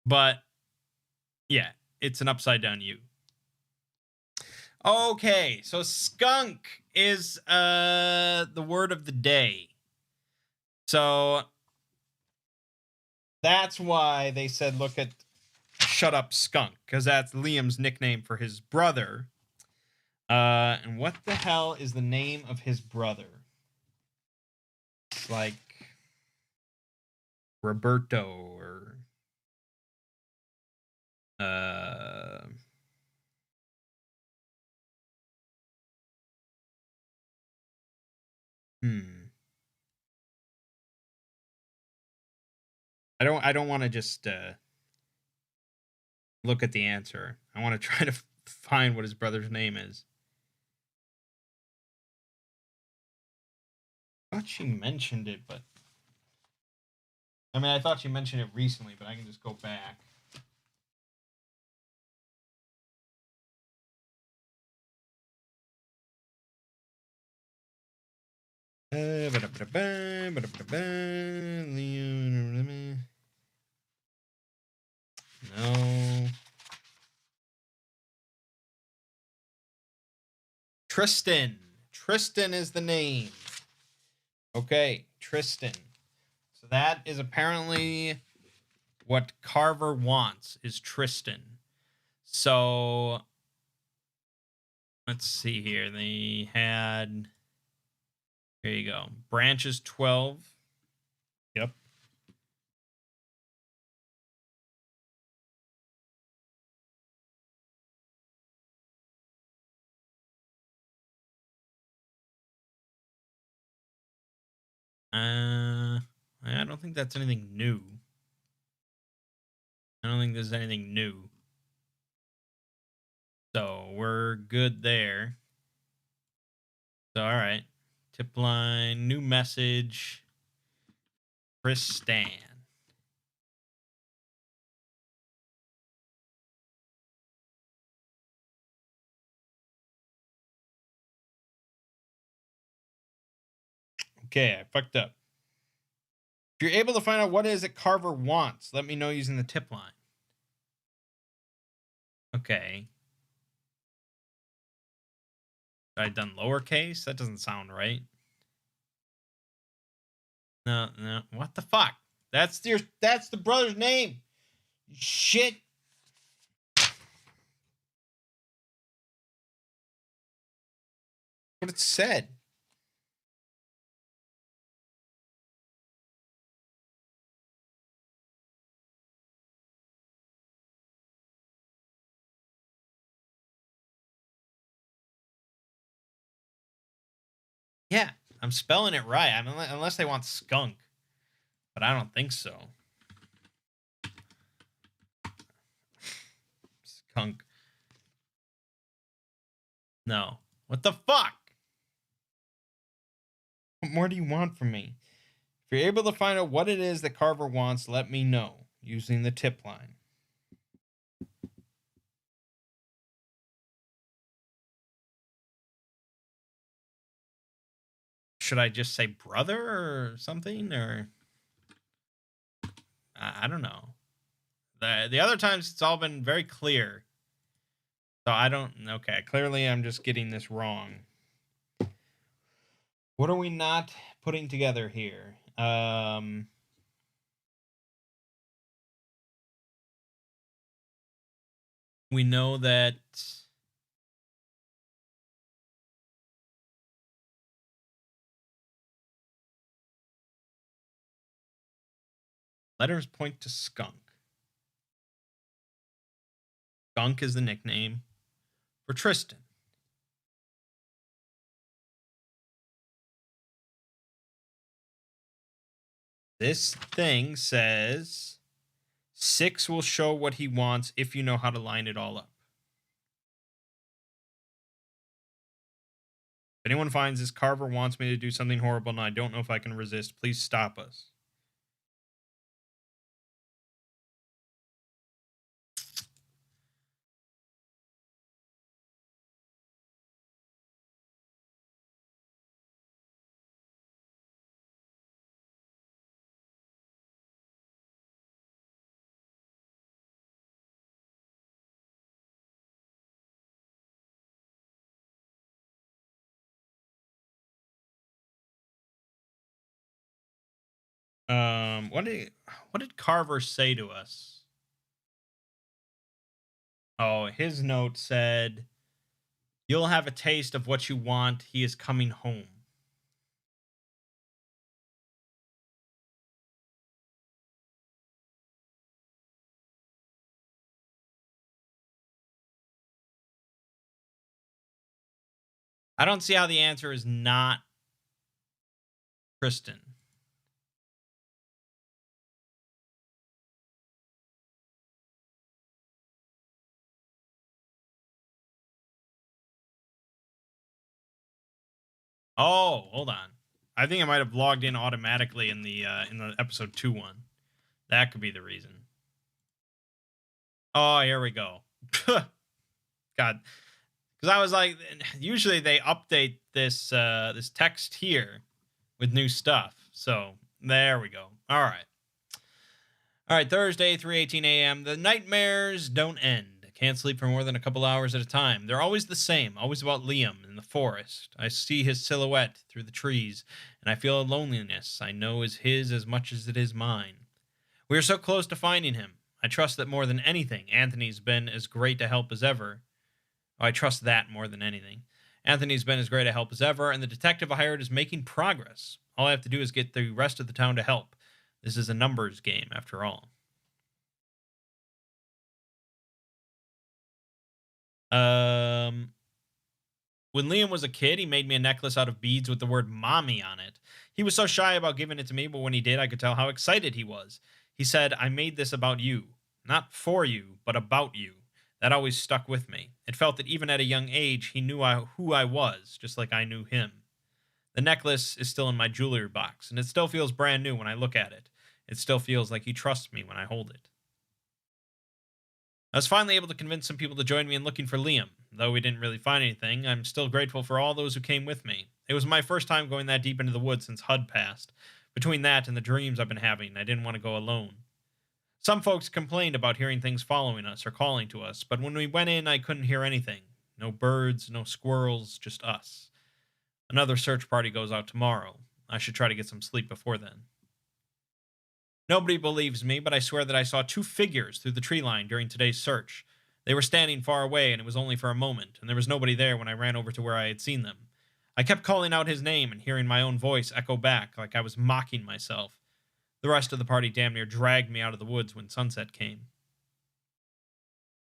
But yeah, it's an upside down U. Okay, so skunk is the word of the day. So that's why they said look at Shut Up Skunk, because that's Liam's nickname for his brother. And what the hell is the name of his brother? It's like Roberto or I don't want to just look at the answer. I want to try to find what his brother's name is. I thought she mentioned it, but I mean, I thought she mentioned it recently, but I can just go back. No. Tristan. Tristan is the name. Okay, Tristan. So that is apparently what Carver wants, is Tristan. So let's see here. They had... Here you go. Branches 12. Yep. I don't think that's anything new. I don't think there's anything new. So we're good there. So, all right. Tip line, new message. Tristan. Okay, I fucked up. If you're able to find out what it is that Carver wants, let me know using the tip line. Okay. I done lowercase? That doesn't sound right. No. What the fuck? That's the brother's name. Shit. What it said. Yeah, I'm spelling it right. I mean, unless they want skunk, but I don't think so. Skunk. No. What the fuck? What more do you want from me? If you're able to find out what it is that Carver wants, let me know using the tip line. Should I just say brother or something? Or I don't know. The other times it's all been very clear. So I don't. Okay, clearly I'm just getting this wrong. What are we not putting together here? We know that letters point to skunk. Skunk is the nickname for Tristan. This thing says 6 will show what he wants if you know how to line it all up. If anyone finds this, Carver wants me to do something horrible and I don't know if I can resist. Please stop us. What did Carver say to us? Oh, his note said, "You'll have a taste of what you want. He is coming home." I don't see how the answer is not Kristen. Oh, hold on. I think I might have logged in automatically in the episode 2 one. That could be the reason. Oh, here we go. God, because I was like, usually they update this this text here with new stuff. So there we go. All right. Thursday, 3:18 a.m. The nightmares don't end. Can't sleep for more than a couple hours at a time. They're always the same, always about Liam in the forest. I see his silhouette through the trees, and I feel a loneliness I know is his as much as it is mine. We are so close to finding him. I trust that more than anything, Anthony's been as great a help as ever. Oh, I trust that more than anything. Anthony's been as great a help as ever, and the detective I hired is making progress. All I have to do is get the rest of the town to help. This is a numbers game, after all. Um, when Liam was a kid, he made me a necklace out of beads with the word mommy on it. He was so shy about giving it to me, but when he did, I could tell how excited he was. He said, "I made this about you. Not for you, but about you." That always stuck with me. It felt that even at a young age, he knew who I was, just like I knew him. The necklace is still in my jewelry box, and it still feels brand new when I look at it. It still feels like he trusts me when I hold it. I was finally able to convince some people to join me in looking for Liam. Though we didn't really find anything, I'm still grateful for all those who came with me. It was my first time going that deep into the woods since HUD passed. Between that and the dreams I've been having, I didn't want to go alone. Some folks complained about hearing things following us or calling to us, but when we went in, I couldn't hear anything. No birds, no squirrels, just us. Another search party goes out tomorrow. I should try to get some sleep before then. Nobody believes me, but I swear that I saw 2 figures through the tree line during today's search. They were standing far away, and it was only for a moment, and there was nobody there when I ran over to where I had seen them. I kept calling out his name and hearing my own voice echo back like I was mocking myself. The rest of the party damn near dragged me out of the woods when sunset came.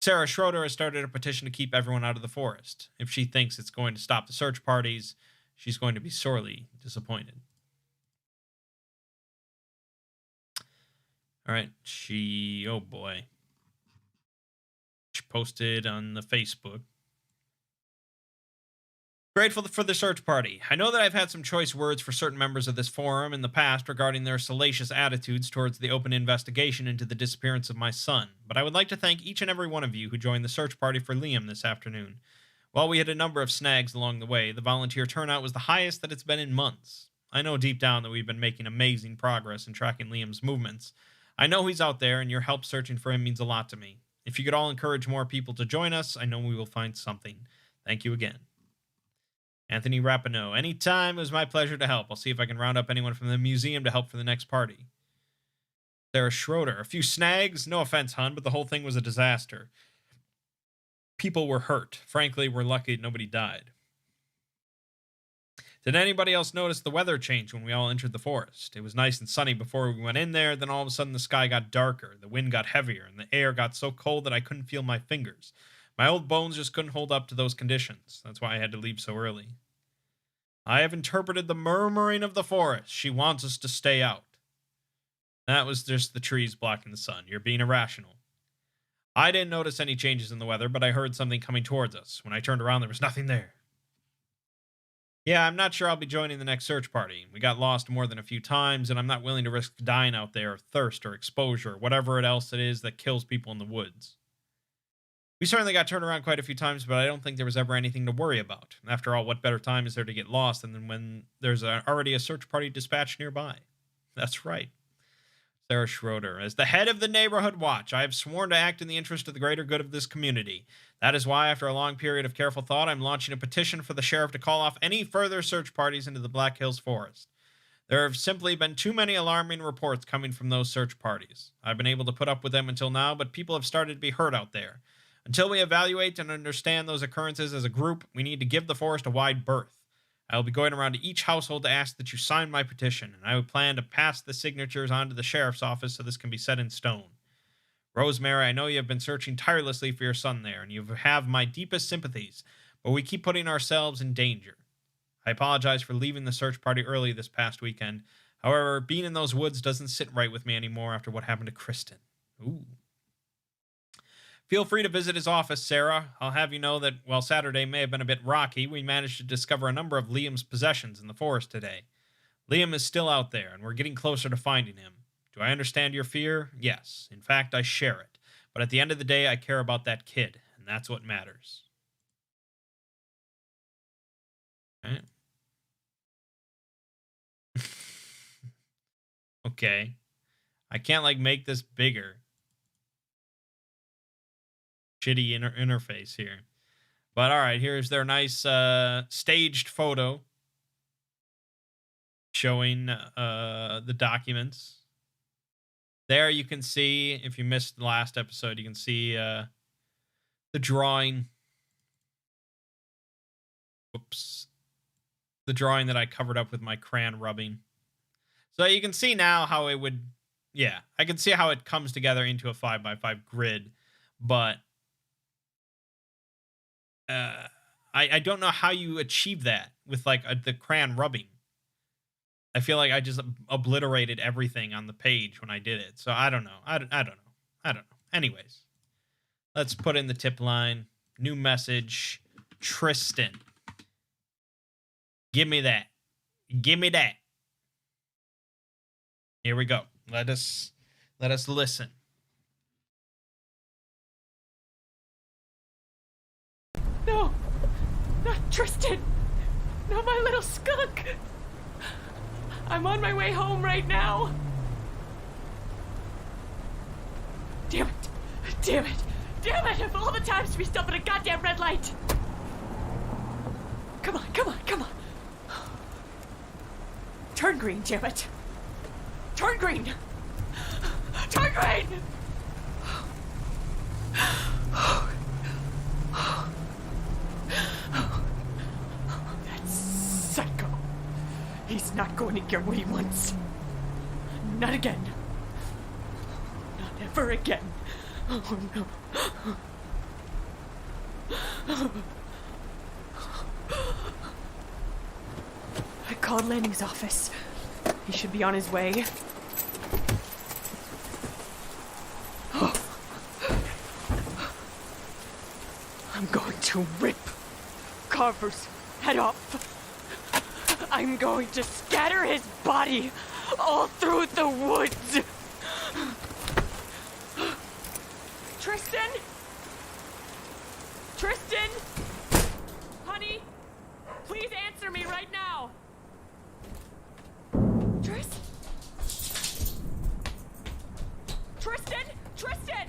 Sarah Schroeder has started a petition to keep everyone out of the forest. If she thinks it's going to stop the search parties, she's going to be sorely disappointed. All right, oh boy. She posted on the Facebook. Grateful for the search party. I know that I've had some choice words for certain members of this forum in the past regarding their salacious attitudes towards the open investigation into the disappearance of my son, but I would like to thank each and every one of you who joined the search party for Liam this afternoon. While we had a number of snags along the way, the volunteer turnout was the highest that it's been in months. I know deep down that we've been making amazing progress in tracking Liam's movements. I know he's out there, and your help searching for him means a lot to me. If you could all encourage more people to join us, I know we will find something. Thank you again. Anthony Rapinoe. Anytime, it was my pleasure to help. I'll see if I can round up anyone from the museum to help for the next party. Sarah Schroeder. A few snags. No offense, hon, but the whole thing was a disaster. People were hurt. Frankly, we're lucky nobody died. Did anybody else notice the weather change when we all entered the forest? It was nice and sunny before we went in there, then all of a sudden the sky got darker, the wind got heavier, and the air got so cold that I couldn't feel my fingers. My old bones just couldn't hold up to those conditions. That's why I had to leave so early. I have interpreted the murmuring of the forest. She wants us to stay out. That was just the trees blocking the sun. You're being irrational. I didn't notice any changes in the weather, but I heard something coming towards us. When I turned around, there was nothing there. Yeah, I'm not sure I'll be joining the next search party. We got lost more than a few times, and I'm not willing to risk dying out there of thirst or exposure, or whatever else it is that kills people in the woods. We certainly got turned around quite a few times, but I don't think there was ever anything to worry about. After all, what better time is there to get lost than when there's already a search party dispatched nearby? That's right. Sarah Schroeder. As the head of the Neighborhood Watch, I have sworn to act in the interest of the greater good of this community. That is why, after a long period of careful thought, I'm launching a petition for the sheriff to call off any further search parties into the Black Hills Forest. There have simply been too many alarming reports coming from those search parties. I've been able to put up with them until now, but people have started to be hurt out there. Until we evaluate and understand those occurrences as a group, we need to give the forest a wide berth. I will be going around to each household to ask that you sign my petition, and I would plan to pass the signatures on to the sheriff's office so this can be set in stone. Rosemary, I know you have been searching tirelessly for your son there, and you have my deepest sympathies, but we keep putting ourselves in danger. I apologize for leaving the search party early this past weekend. However, being in those woods doesn't sit right with me anymore after what happened to Kristen. Ooh. Feel free to visit his office, Sarah. I'll have you know that while Saturday may have been a bit rocky, we managed to discover a number of Liam's possessions in the forest today. Liam is still out there, and we're getting closer to finding him. Do I understand your fear? Yes. In fact, I share it. But at the end of the day, I care about that kid, and that's what matters. Right. Okay. I can't, make this bigger. Shitty interface here. But alright, here's their nice staged photo showing the documents. There you can see, if you missed the last episode, you can see the drawing. Whoops. The drawing that I covered up with my crayon rubbing. So you can see now how it would, yeah, I can see how it comes together into a 5x5 grid, but I don't know how you achieve that with the crayon rubbing. I feel like I just obliterated everything on the page when I did it. So I don't know. I don't know. Anyways, let's put in the tip line. New message. Tristan. Give me that. Give me that. Here we go. Let us listen. No, not Tristan. Not my little skunk. I'm on my way home right now. Damn it. Damn it. Damn it. Of all the times to be stopped at a goddamn red light. Come on, come on, come on. Turn green, damn it. Turn green. Turn green. That psycho. He's not going to get what he wants. Not again. Not ever again. Oh no. called Lanning's office. He should be on his way. I'm going to rip Carver's head off. I'm going to scatter his body all through the woods. Tristan? Tristan? Honey, please answer me right now. Tristan? Tristan!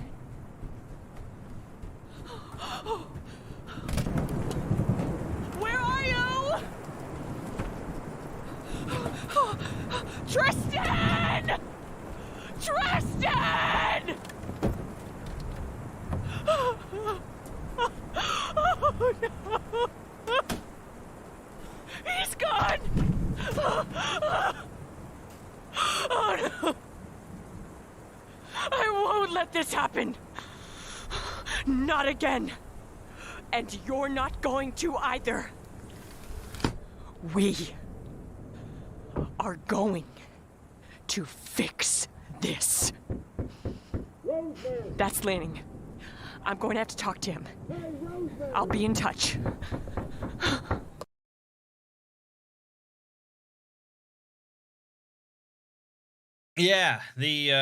Where are you? Tristan! Tristan! Oh no! He's gone! Oh no! I won't let this happen! Not again! And you're not going to either. We are going to fix this. That's Lanning. I'm going to have to talk to him. I'll be in touch. Yeah, the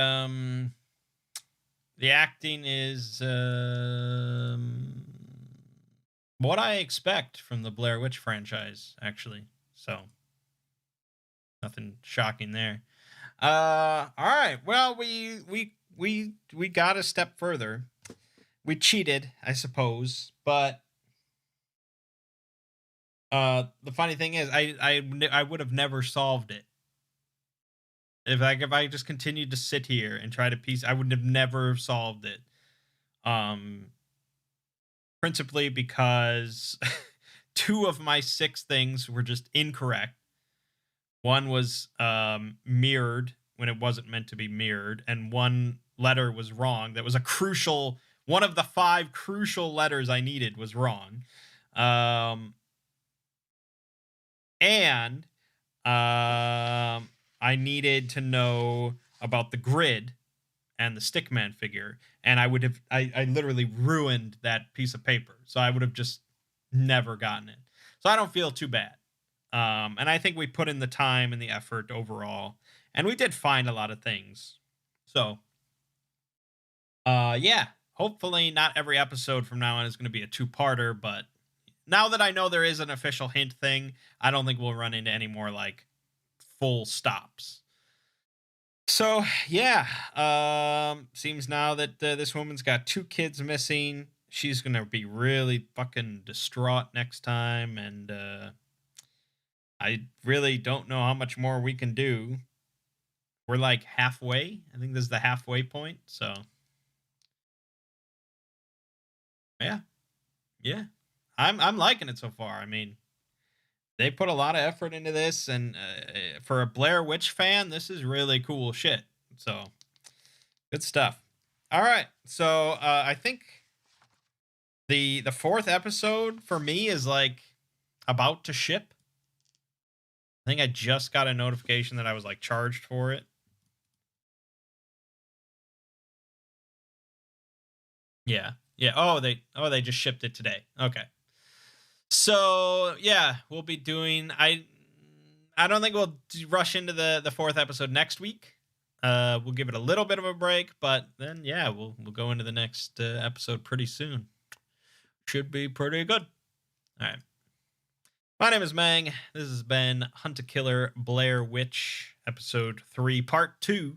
acting is what I expect from the Blair Witch franchise, actually. So nothing shocking there. All right. Well, we got a step further. We cheated, I suppose, but the funny thing is, I would have never solved it if I just continued to sit here and try to piece. I would have never solved it. Principally because 2 of my 6 things were just incorrect. One was mirrored when it wasn't meant to be mirrored, and 1 letter was wrong. That was a crucial. One of the 5 crucial letters I needed was wrong. And I needed to know about the grid and the Stickman figure, and I literally ruined that piece of paper, so I would have just never gotten it. So I don't feel too bad. And I think we put in the time and the effort overall, and we did find a lot of things. So, yeah, hopefully not every episode from now on is going to be a 2-parter, but now that I know there is an official hint thing, I don't think we'll run into any more, like, full stops. So, yeah, seems now that this woman's got 2 kids missing. She's going to be really fucking distraught next time, and I really don't know how much more we can do. We're like halfway. I think this is the halfway point, so yeah. Yeah. I'm liking it so far. I mean, they put a lot of effort into this, and for a Blair Witch fan, this is really cool shit. So, good stuff. All right. So, I think the 4th episode for me is like about to ship. I think I just got a notification that I was like charged for it. Yeah. Yeah. Oh, they just shipped it today. Okay. So, yeah, we'll be doing I don't think we'll rush into the 4th episode next week. We'll give it a little bit of a break, but then yeah, we'll go into the next episode pretty soon. Should be pretty good. All right. My name is Mangg. This has been Hunt a Killer Blair Witch, episode 3, part 2.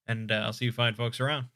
And I'll see you fine folks around.